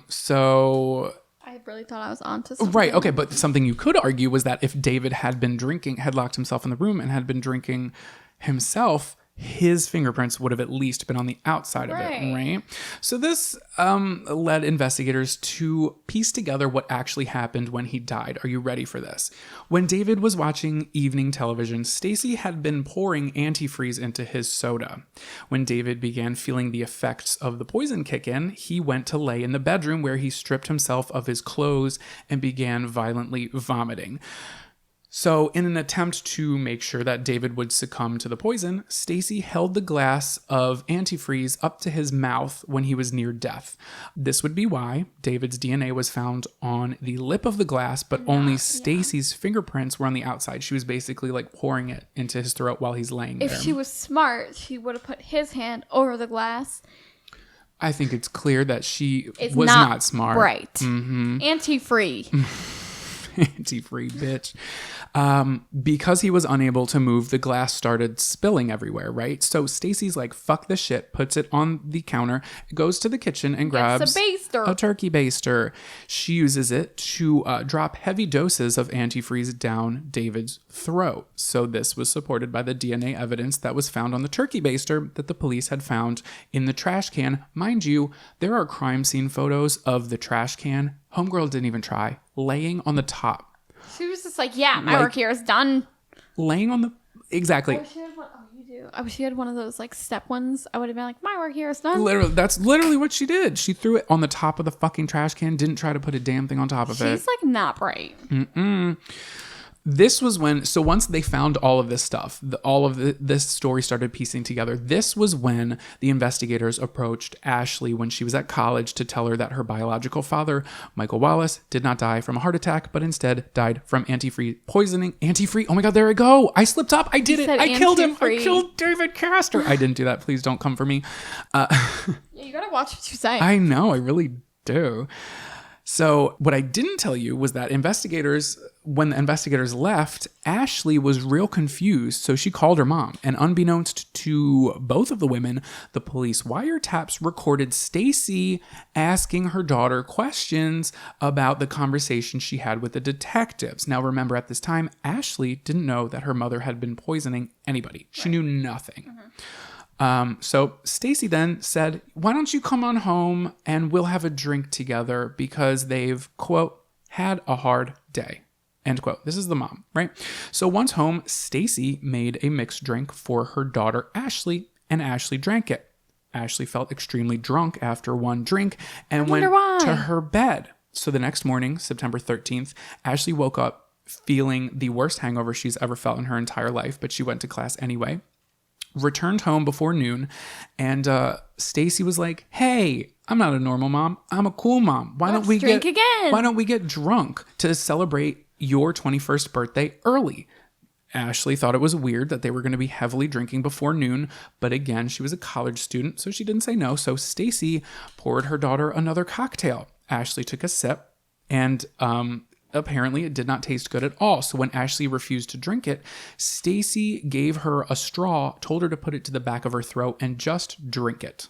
So I really thought I was onto something. Right. Okay. But something you could argue was that if David had been drinking, had locked himself in the room and had been drinking himself, his fingerprints would have at least been on the outside of it, right? So this led investigators to piece together what actually happened when he died. Are you ready for this? When David was watching evening television, Stacy had been pouring antifreeze into his soda. When David began feeling the effects of the poison kick in, he went to lay in the bedroom where he stripped himself of his clothes and began violently vomiting. So in an attempt to make sure that David would succumb to the poison, Stacy held the glass of antifreeze up to his mouth when he was near death. This would be why David's DNA was found on the lip of the glass, but only Stacy's fingerprints were on the outside. She was basically like pouring it into his throat while he's laying there. If she was smart, she would have put his hand over the glass. I think it's clear that she was not smart. Right. Mm-hmm. Anti-free. Anti-free bitch. Because he was unable to move, the glass started spilling everywhere, right? So Stacy's like, fuck this shit, puts it on the counter, goes to the kitchen and grabs a turkey baster. She uses it to drop heavy doses of antifreeze down David's throat. So this was supported by the DNA evidence that was found on the turkey baster that the police had found in the trash can. Mind you, there are crime scene photos of the trash can. Homegirl didn't even try. Laying on the top. She was just like, yeah, my work here is done. Laying on the... Exactly. I wish she had one. Oh, you do. I wish she had one of those like step ones. I would have been like, my work here is done. Literally, that's literally what she did. She threw it on the top of the fucking trash can. Didn't try to put a damn thing on top of it. She's like not bright. This was when, so once they found all of this stuff, this story started piecing together. This was when the investigators approached Ashley when she was at college to tell her that her biological father, Michael Wallace, did not die from a heart attack, but instead died from antifreeze poisoning. Antifreeze. Oh my God, there I go. I slipped up. I did it. I killed him. I killed David Castor. I didn't do that. Please don't come for me. Yeah, you gotta watch what you say. I know. I really do. So what I didn't tell you was that when the investigators left, Ashley was real confused. So she called her mom, and unbeknownst to both of the women, the police wiretaps recorded Stacy asking her daughter questions about the conversation she had with the detectives. Now remember, at this time, Ashley didn't know that her mother had been poisoning anybody. She knew nothing. So Stacy then said, why don't you come on home and we'll have a drink together because they've, quote, had a hard day, end quote. This is the mom, right? So once home, Stacy made a mixed drink for her daughter, Ashley, and Ashley drank it. Ashley felt extremely drunk after one drink and went to her bed. So the next morning, September 13th, Ashley woke up feeling the worst hangover she's ever felt in her entire life, but she went to class anyway. Returned home before noon, and Stacy was like, hey, I'm not a normal mom. I'm a cool mom. Why don't we get drunk to celebrate your 21st birthday early? Ashley thought it was weird that they were going to be heavily drinking before noon, but again, she was a college student, so she didn't say no. So Stacy poured her daughter another cocktail. Ashley took a sip, and apparently it did not taste good at all. So when Ashley refused to drink it, Stacy gave her a straw, told her to put it to the back of her throat and just drink it.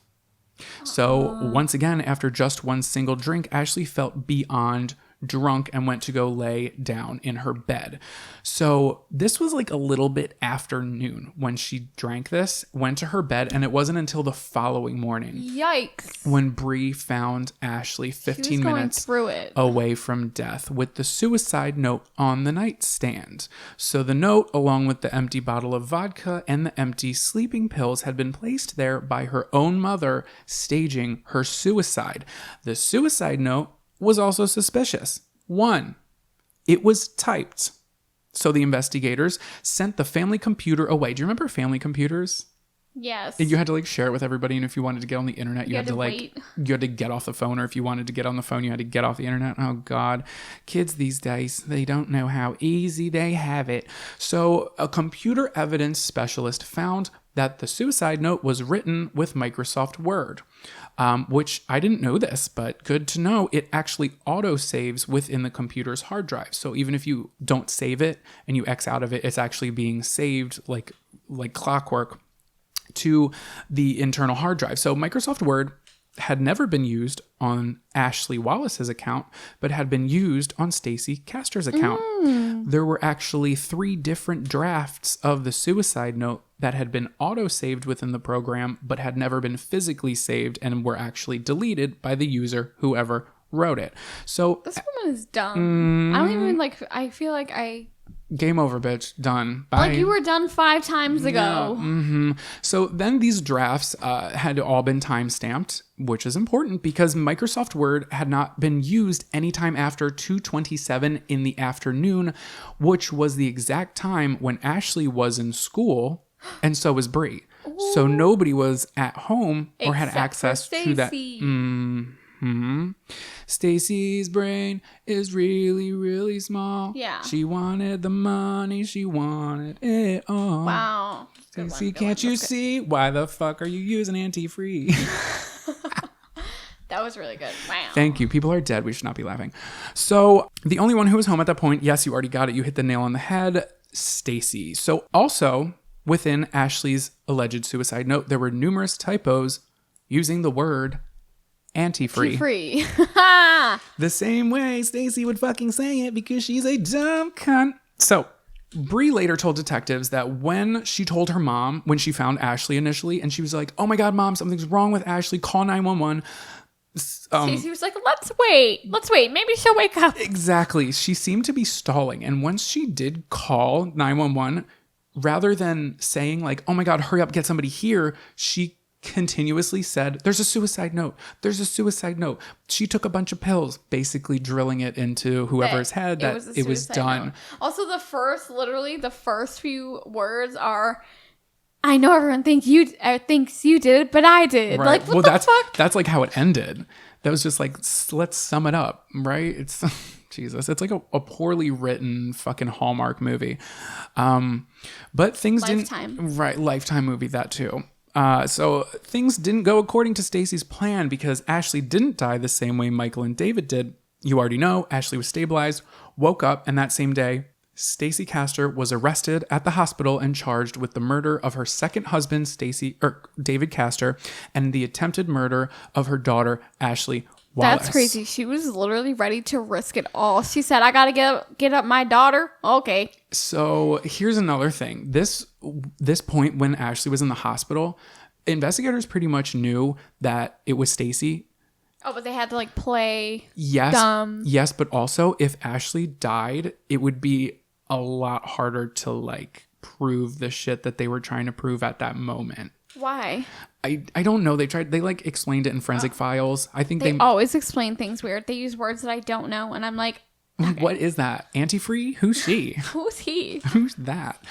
So once again, after just one single drink, Ashley felt beyond drunk, and went to go lay down in her bed. So this was like a little bit after noon when she drank this, went to her bed, and it wasn't until the following morning Yikes. when Bree found Ashley 15 minutes through it. away from death with the suicide note on the nightstand. So the note, along with the empty bottle of vodka and the empty sleeping pills, had been placed there by her own mother, staging her suicide. The suicide note was also suspicious. 1, it was typed. So the investigators sent the family computer away. Do you remember family computers? Yes. You had to like share it with everybody, and if you wanted to get on the internet, you had to like wait. you had to get off the phone, or if you wanted to get on the phone, you had to get off the internet. Oh God, kids these days, they don't know how easy they have it. So a computer evidence specialist found that the suicide note was written with Microsoft Word, which I didn't know this, but good to know. It actually auto saves within the computer's hard drive. So even if you don't save it and you X out of it, it's actually being saved like clockwork to the internal hard drive. So Microsoft Word had never been used on Ashley Wallace's account, but had been used on Stacey Castor's account. There were actually 3 different drafts of the suicide note that had been auto-saved within the program, but had never been physically saved and were actually deleted by the user, whoever wrote it. So This woman is dumb. I don't even I feel like game over, bitch. Done. Bye. like you were done 5 times ago. So then these drafts had all been time stamped, which is important because Microsoft Word had not been used anytime after 2:27 in the afternoon, which was the exact time when Ashley was in school, and so was Bree. So nobody was at home or had Except access for to that. Stacey. Stacey's brain is really, really small. Yeah. She wanted the money. She wanted it all. Wow. Stacey, can't you see? Why the fuck are you using antifreeze? That was really good. Wow. Thank you. People are dead. We should not be laughing. So the only one who was home at that point, yes, you already got it. You hit the nail on the head. Stacey. So also within Ashley's alleged suicide note, there were numerous typos using the word anti-free. Free. The same way Stacey would fucking say it because she's a dumb cunt. So Bree later told detectives that when she told her mom, when she found Ashley initially, and she was like, "Oh my God, Mom, something's wrong with Ashley. Call 911." Stacey was like, let's wait. Maybe she'll wake up. Exactly. She seemed to be stalling. And once she did call 911, rather than saying like, "Oh my God, hurry up, get somebody here," she continuously said, "There's a suicide note. There's a suicide note." She took a bunch of pills, basically drilling it into whoever's head that it was done. Note. Also, the first few words are, "I know everyone thinks you did it, but I did." Right. Like, what the fuck? That's like how it ended. That was just like, let's sum it up, right? It's Jesus. It's like a poorly written fucking Hallmark movie. But things Lifetime. didn't. Right, Lifetime movie, that too. So things didn't go according to Stacey's plan because Ashley didn't die the same way Michael and David did. You already know, Ashley was stabilized, woke up, and that same day, Stacey Castor was arrested at the hospital and charged with the murder of her second husband, David Castor, and the attempted murder of her daughter, Ashley Wallace. That's crazy. She was literally ready to risk it all. She said, "I gotta get up my daughter." Okay. So here's another thing. This point when Ashley was in the hospital, investigators pretty much knew that it was Stacey. Oh, but they had to like play dumb. Yes, but also if Ashley died, it would be a lot harder to like prove the shit that they were trying to prove at that moment. Why? I don't know. They like explained it in forensic files. I think they always explain things weird. They use words that I don't know, and I'm like, okay. What is that? Anti-free? Who's she? Who's he? Who's that?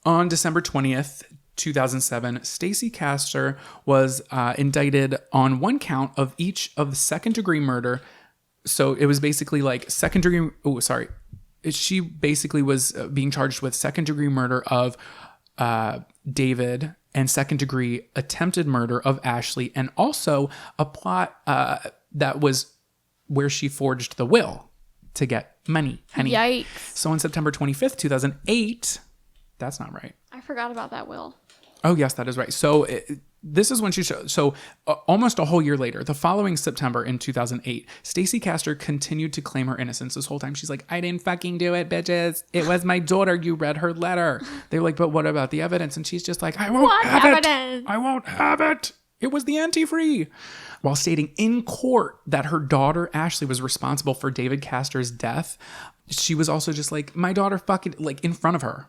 On December 20th, 2007, Stacey Castor was indicted on 1 count of each of the second-degree murder. So it was basically like second-degree. Oh, sorry. She basically was being charged with second-degree murder of David and second-degree attempted murder of Ashley, and also a plot that was where she forged the will to get money. Honey. Yikes. So on September 25th, 2008, that's not right. I forgot about that will. Oh, yes, that is right. So this is when she showed. So almost a whole year later, the following September in 2008, Stacey Castor continued to claim her innocence. This whole time she's like, I didn't fucking do it, bitches. It was my daughter. You read her letter. They were like, but what about the evidence? And she's just like, I won't have it. I won't have it. It was the antifree. While stating in court that her daughter Ashley was responsible for David Castor's death, she was also just like, my daughter fucking, like in front of her.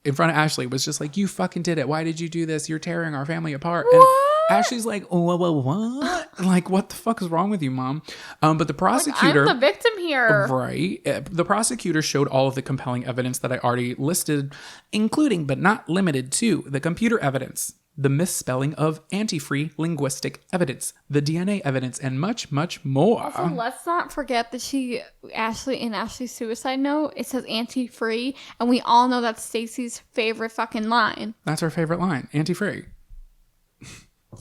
In front of Ashley was just like, you fucking did it. Why did you do this? You're tearing our family apart. What? And Ashley's like, what? Like, what the fuck is wrong with you, mom? But the prosecutor... Like, I'm the victim here. Right. The prosecutor showed all of the compelling evidence that I already listed, including, but not limited to, the computer evidence, the misspelling of antifree linguistic evidence, the DNA evidence, and much, much more. Also, let's not forget that in Ashley's suicide note, it says anti-free, and we all know that's Stacey's favorite fucking line. That's her favorite line, anti-free.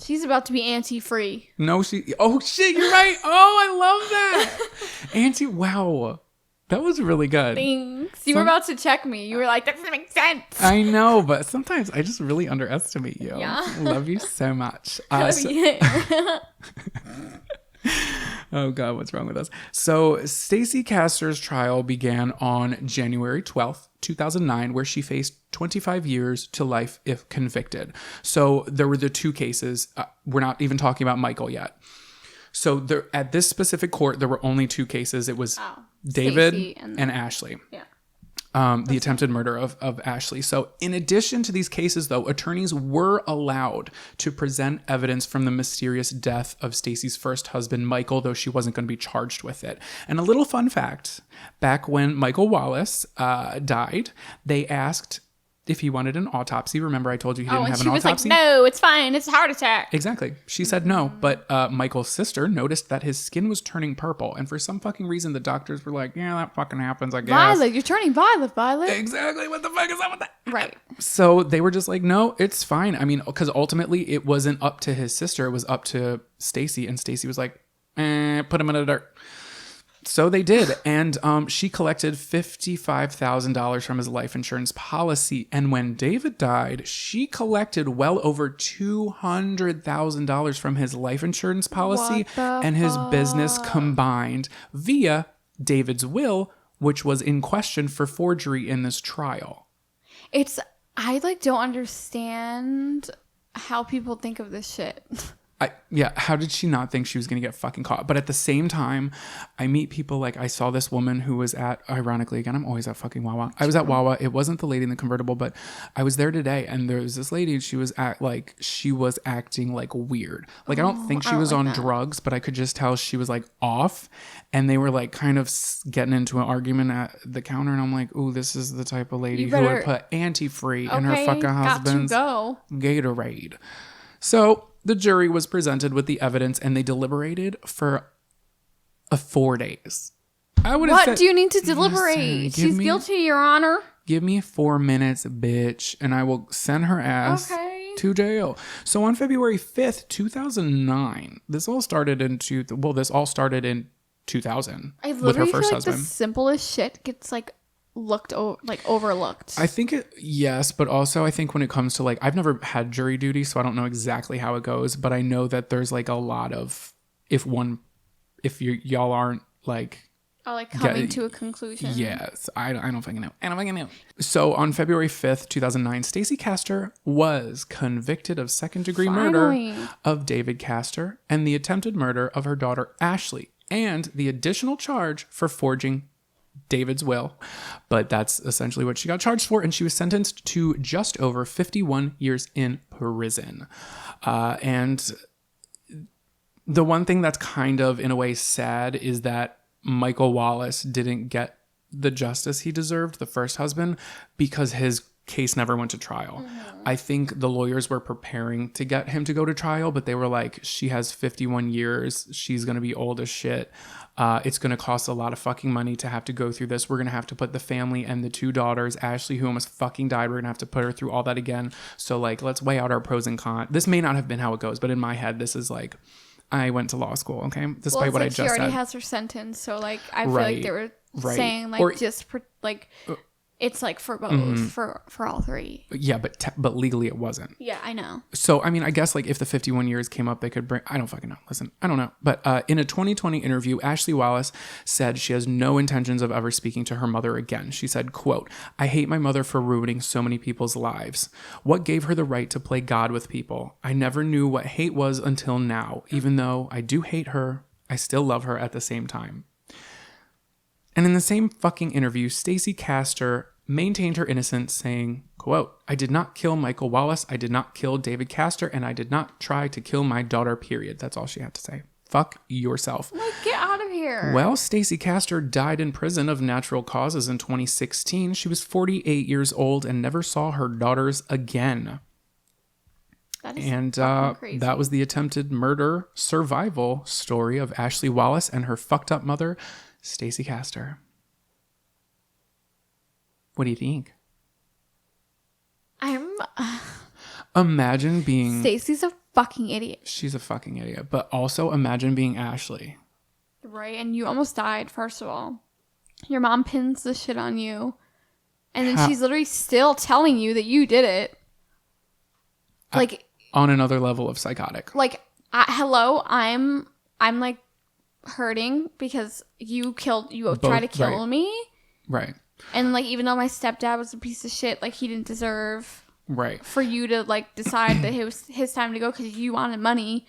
She's about to be anti-free. No, oh shit, you're right. Oh, I love that. Wow. That was really good. Thanks. You were about to check me. You were like, that doesn't make sense. I know, but sometimes I just really underestimate you. Yeah. Love you so much. Yeah. Oh God, what's wrong with us? So Stacey Castor's trial began on January 12th, 2009, where she faced 25 years to life if convicted. So there were the two cases. We're not even talking about Michael yet. So at this specific court, there were only two cases. It was David and Ashley. Yeah. The attempted murder of Ashley. So in addition to these cases, though, attorneys were allowed to present evidence from the mysterious death of Stacey's first husband, Michael, though she wasn't going to be charged with it. And a little fun fact, back when Michael Wallace died, they asked if he wanted an autopsy. Remember, I told you he didn't have an autopsy? And she was like, no, it's fine. It's a heart attack. Exactly. She said no, but Michael's sister noticed that his skin was turning purple. And for some fucking reason, the doctors were like, yeah, that fucking happens, I guess. Violet, you're turning violet. Exactly. What the fuck is up with that? Right. So they were just like, no, it's fine. I mean, because ultimately it wasn't up to his sister. It was up to Stacey. And Stacey was like, put him in the dirt. So they did, and she collected $55,000 from his life insurance policy. And when David died, she collected well over $200,000 from his life insurance policy and his business combined via David's will, which was in question for forgery in this trial. I don't understand how people think of this shit. How did she not think she was going to get fucking caught? But at the same time, I meet people like I saw this woman who was ironically, again, I'm always at fucking Wawa. I was at Wawa. It wasn't the lady in the convertible, but I was there today and there was this lady and she was acting like weird. Like, I don't think she was on drugs, but I could just tell she was like off, and they were like kind of getting into an argument at the counter. And I'm like, ooh, this is the type of lady who would put antifree in her fucking husband's Gatorade. So the jury was presented with the evidence and they deliberated for 4 days. What do you need to deliberate? She's guilty, Your Honor. Give me 4 minutes, bitch, and I will send her ass to jail. So on February 5th, 2009, this all started in 2000 with her first husband. The simplest shit gets overlooked. I think yes, but also I think when it comes to I've never had jury duty, so I don't know exactly how it goes, but I know that there's a lot of if y'all aren't coming to a conclusion. Yes, I don't fucking know. So on February 5th, 2009, Stacey Castor was convicted of second-degree murder of David Castor and the attempted murder of her daughter Ashley, and the additional charge for forging David's will. But that's essentially what she got charged for, and she was sentenced to just over 51 years in prison. And the one thing that's kind of in a way sad is that Michael Wallace didn't get the justice he deserved, the first husband, because his case never went to trial. Mm-hmm. I think the lawyers were preparing to get him to go to trial, but they were like, she has 51 years. She's going to be old as shit. It's going to cost a lot of fucking money to have to go through this. We're going to have to put the family and the two daughters, Ashley, who almost fucking died, we're going to have to put her through all that again. So let's weigh out our pros and cons. This may not have been how it goes, but in my head, this is I went to law school, okay? Despite what I just said. She already has her sentence, so I feel like they were saying it's like for both, for all three. Yeah, but legally it wasn't. Yeah, I know. So, I mean, I guess like if the 51 years came up, they could bring, I don't fucking know. Listen, I don't know. But in a 2020 interview, Ashley Wallace said she has no intentions of ever speaking to her mother again. She said, quote, "I hate my mother for ruining so many people's lives. What gave her the right to play God with people? I never knew what hate was until now. Even though I do hate her, I still love her at the same time." And in the same fucking interview, Stacey Castor maintained her innocence, saying, quote, "I did not kill Michael Wallace. I did not kill David Castor, and I did not try to kill my daughter, period." That's all she had to say. Fuck yourself. Like, get out of here. Well, Stacey Castor died in prison of natural causes in 2016. She was 48 years old and never saw her daughters again. That is And crazy. that was the attempted murder survival story of Ashley Wallace and her fucked up mother, Stacey Castor. What do you think? Imagine being... Stacey's a fucking idiot. She's a fucking idiot. But also imagine being Ashley. Right, and you almost died, first of all. Your mom pins the shit on you. And then she's literally still telling you that you did it. Like... on another level of psychotic. Like, hello, I'm like hurting because you tried to kill right. me. Right. And like, even though my stepdad was a piece of shit, like he didn't deserve Right. for you to like decide that it was his time to go because you wanted money.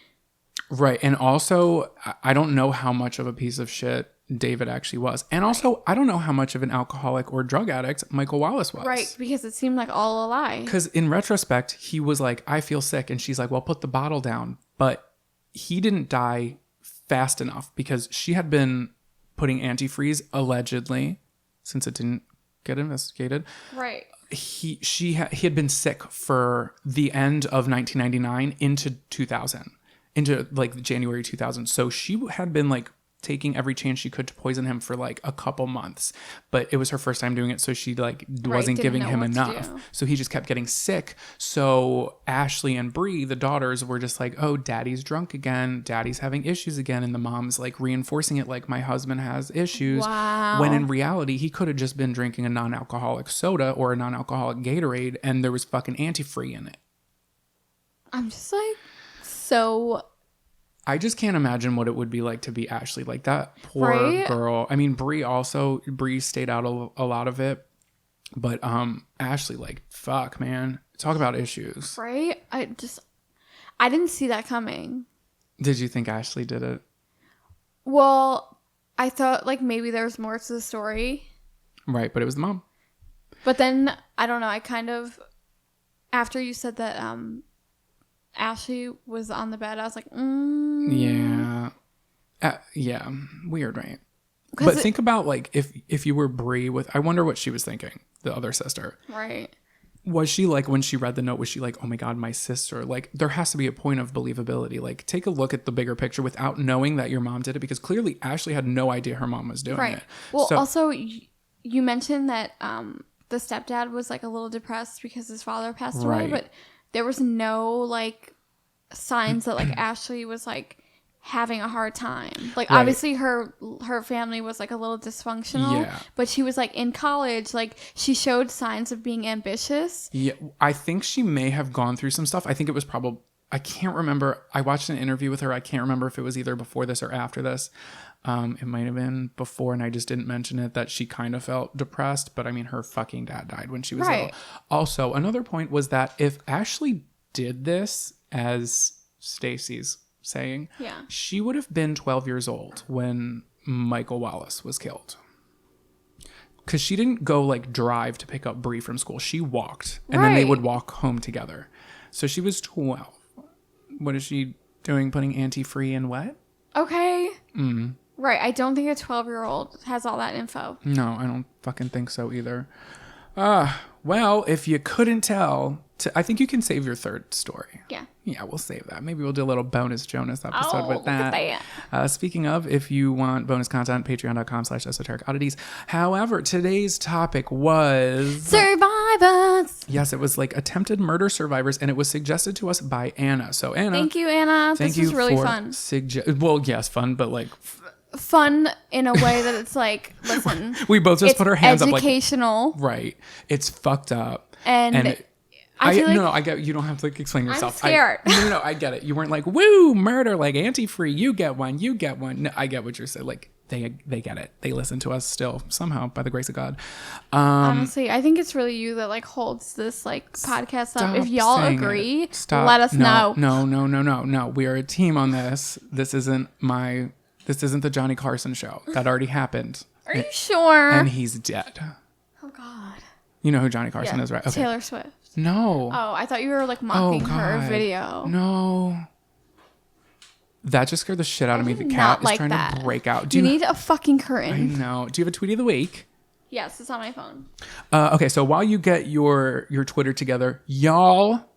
Right. And also, I don't know how much of a piece of shit David actually was. And also, I don't know how much of an alcoholic or drug addict Michael Wallace was. Right, because it seemed like all a lie. Because in retrospect, he was like, "I feel sick." And she's like, "Well, put the bottle down." But he didn't die fast enough because she had been putting antifreeze, allegedly, since it didn't get investigated. Right. He had been sick for the end of 1999 into 2000, into like January 2000. So she had been like taking every chance she could to poison him for like a couple months, but it was her first time doing it, so she like wasn't giving him enough, so he just kept getting sick. So Ashley and Bree, the daughters, were just like, "Oh, daddy's drunk again, daddy's having issues again," and the mom's like reinforcing it, like, "My husband has issues." Wow. When in reality he could have just been drinking a non-alcoholic soda or a non-alcoholic Gatorade and there was fucking antifree in it. I'm just like, so I just can't imagine what it would be like to be Ashley. Like, that poor right? girl. I mean, Bree stayed out a lot of it. But Ashley, like, fuck, man. Talk about issues. Right? I didn't see that coming. Did you think Ashley did it? Well, I thought like maybe there was more to the story. Right, but it was the mom. But then, I don't know, I kind of, after you said that Ashley was on the bed, I was like, Yeah. Yeah. Weird, right? But think about, like, if you were Bree with, I wonder what she was thinking, the other sister. Right. Was she like, when she read the note, was she like, "Oh my God, my sister"? Like, there has to be a point of believability. Like, take a look at the bigger picture without knowing that your mom did it, because clearly Ashley had no idea her mom was doing it. Well, also, you mentioned that the stepdad was like a little depressed because his father passed away, but there was no like signs that like Ashley was like having a hard time. Like, obviously her family was like a little dysfunctional, but she was like in college, like she showed signs of being ambitious. Yeah, I think she may have gone through some stuff. I think it was probably, I can't remember. I watched an interview with her. I can't remember if it was either before this or after this. It might have been before, and I just didn't mention it, that she kind of felt depressed. But I mean, her fucking dad died when she was little. Also, another point was that if Ashley did this, as Stacey's saying, she would have been 12 years old when Michael Wallace was killed. Because she didn't go like drive to pick up Bree from school. She walked, and then they would walk home together. So she was 12. What is she doing? Putting antifree in what? Okay. Right. I don't think a 12-year-old has all that info. No, I don't fucking think so either. Well, if you couldn't tell, I think you can save your third story. Yeah, we'll save that. Maybe we'll do a little bonus Jonas episode with that. Look at that. Speaking of, if you want bonus content, patreon.com/esoteric oddities. However, today's topic was survivors. Yes, it was like attempted murder survivors, and it was suggested to us by Anna. So Anna, thank you, Anna. This was really fun. Well, yes, fun, but like fun in a way that it's like, listen, We both just it's put our hands up like, educational. right. It's fucked up. And I feel like no, I get, you don't have to like explain yourself. I'm scared. No, I get it. You weren't like, woo, murder, like anti-free, you get one. No, I get what you're saying. Like, they get it. They listen to us still somehow by the grace of God. Honestly, I think it's really you that like holds this like podcast up. If y'all saying agree, it. let us know. No. We are a team on this. This isn't the Johnny Carson show. That already happened. Are you sure? And he's dead. Oh God. You know who Johnny Carson is, right? Okay. Taylor Swift. No. Oh, I thought you were like mocking her video. No. That just scared the shit out of me. The cat not is like trying that. to break out. You need a fucking I curtain. know. Do you have a tweet of the week? Yes, it's on my phone. Okay, so while you get your Twitter together, y'all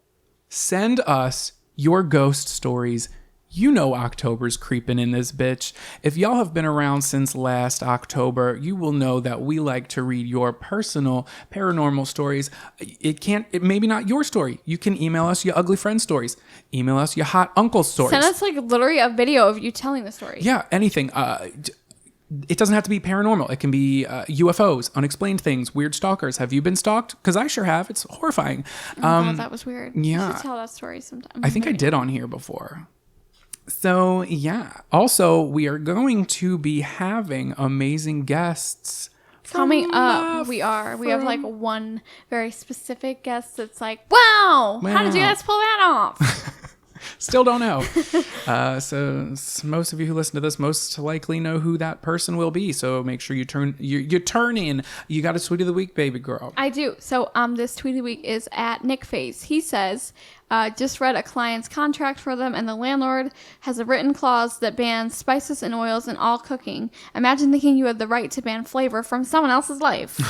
send us your ghost stories. You know October's creeping in this bitch. If y'all have been around since last October, you will know that we like to read your personal paranormal stories. It maybe not your story. You can email us your ugly friend stories. Email us your hot uncle stories. Send us like literally a video of you telling the story. Yeah, anything. It doesn't have to be paranormal. It can be UFOs, unexplained things, weird stalkers. Have you been stalked? Because I sure have. It's horrifying. Oh God, that was weird. yeah. You should tell that story sometime. I think I did on here before. So, yeah. Also, we are going to be having amazing guests Coming up, we have like one very specific guest that's like, wow, how did you guys pull that off? Still don't know. So most of you who listen to this most likely know who that person will be. So make sure you turn in. You got a tweet of the week, baby girl. I do. So this tweet of the week is at Nick Face. He says, just read a client's contract for them, and the landlord has a written clause that bans spices and oils in all cooking. Imagine thinking you had the right to ban flavor from someone else's life.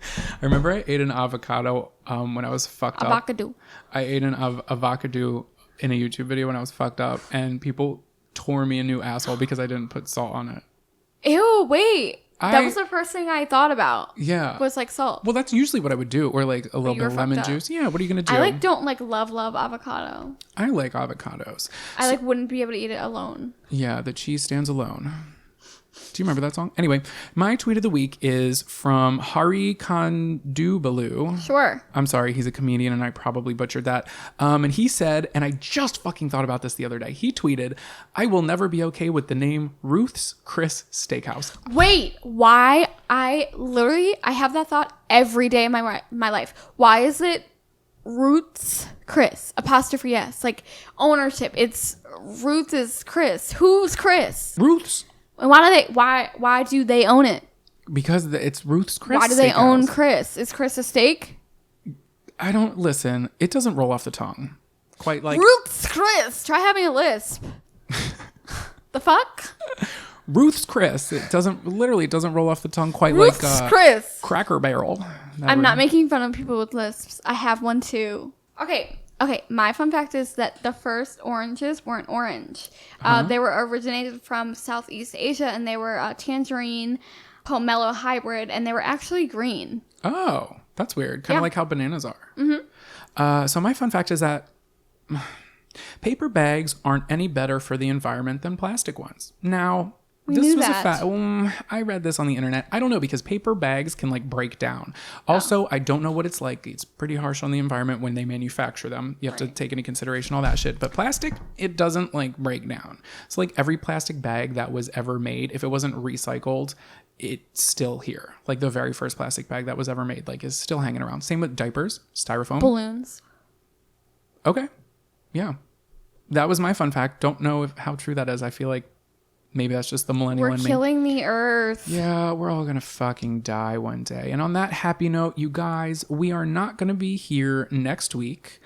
I remember I ate an avocado when I was fucked up. Avocado. I ate an avocado in a YouTube video when I was fucked up, and people tore me a new asshole because I didn't put salt on it. Ew, wait. That was the first thing I thought about. Yeah. Was like salt. Well, that's usually what I would do, or like a little bit of lemon juice. Yeah, what are you going to do? I don't love avocado. I like avocados. I wouldn't be able to eat it alone. Yeah, the cheese stands alone. Do you remember that song? Anyway, my tweet of the week is from Hari Kondubalu. Sure. I'm sorry, he's a comedian and I probably butchered that. And he said, and I just fucking thought about this the other day. He tweeted, "I will never be okay with the name Ruth's Chris Steakhouse." Wait, why? I have that thought every day of my life. Why is it Ruth's Chris apostrophe S? Like ownership. It's Ruth is Chris. Who's Chris? Ruth's. And why do they own it? Because it's Ruth's Chris. Why do they own Chris? Is Chris a steak? I don't listen. It doesn't roll off the tongue. Quite like Ruth's Chris. Try having a lisp. The fuck? Ruth's Chris. It doesn't roll off the tongue quite Ruth's like Chris. Cracker Barrel. I'm not making fun of people with lisps. I have one too. Okay, my fun fact is that the first oranges weren't orange. They were originated from Southeast Asia, and they were tangerine pomelo hybrid, and they were actually green. Oh, that's weird. Kind of like how bananas are. Mm-hmm. So my fun fact is that paper bags aren't any better for the environment than plastic ones. Now, this was a fact. I read this on the internet. I don't know, because paper bags can like break down. Also, I don't know what it's like. It's pretty harsh on the environment when they manufacture them. You have to take into consideration all that shit. But plastic, it doesn't like break down. So like every plastic bag that was ever made, if it wasn't recycled, it's still here. Like the very first plastic bag that was ever made, like is still hanging around. Same with diapers, styrofoam. Balloons. Okay. Yeah. That was my fun fact. Don't know how true that is. I feel like maybe that's just the millennial in me. We're killing the earth. Yeah, we're all going to fucking die one day. And on that happy note, you guys, we are not going to be here next week.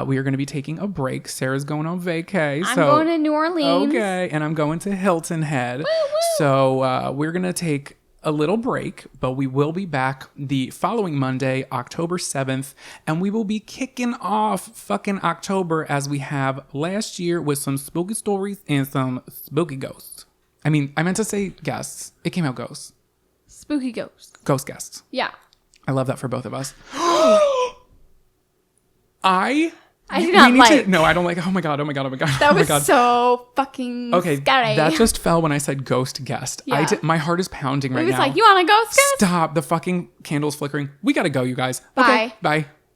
We are going to be taking a break. Sarah's going on vacay. I'm going to New Orleans. Okay, and I'm going to Hilton Head. Woo-woo. So we're going to take a little break, but we will be back the following Monday, October 7th, and we will be kicking off fucking October as we have last year with some spooky stories and some spooky ghosts. I mean, I meant to say guests. It came out ghosts. Spooky ghosts. Ghost guests. Yeah. I love that for both of us. I I do not like. No, I don't like. Oh my god. That was so fucking okay. scary. That just fell when I said ghost guest. Yeah. My heart is pounding right now. It was like, you want to ghost guest? Stop. The fucking candle's flickering. We gotta go, you guys. Bye. Okay, bye.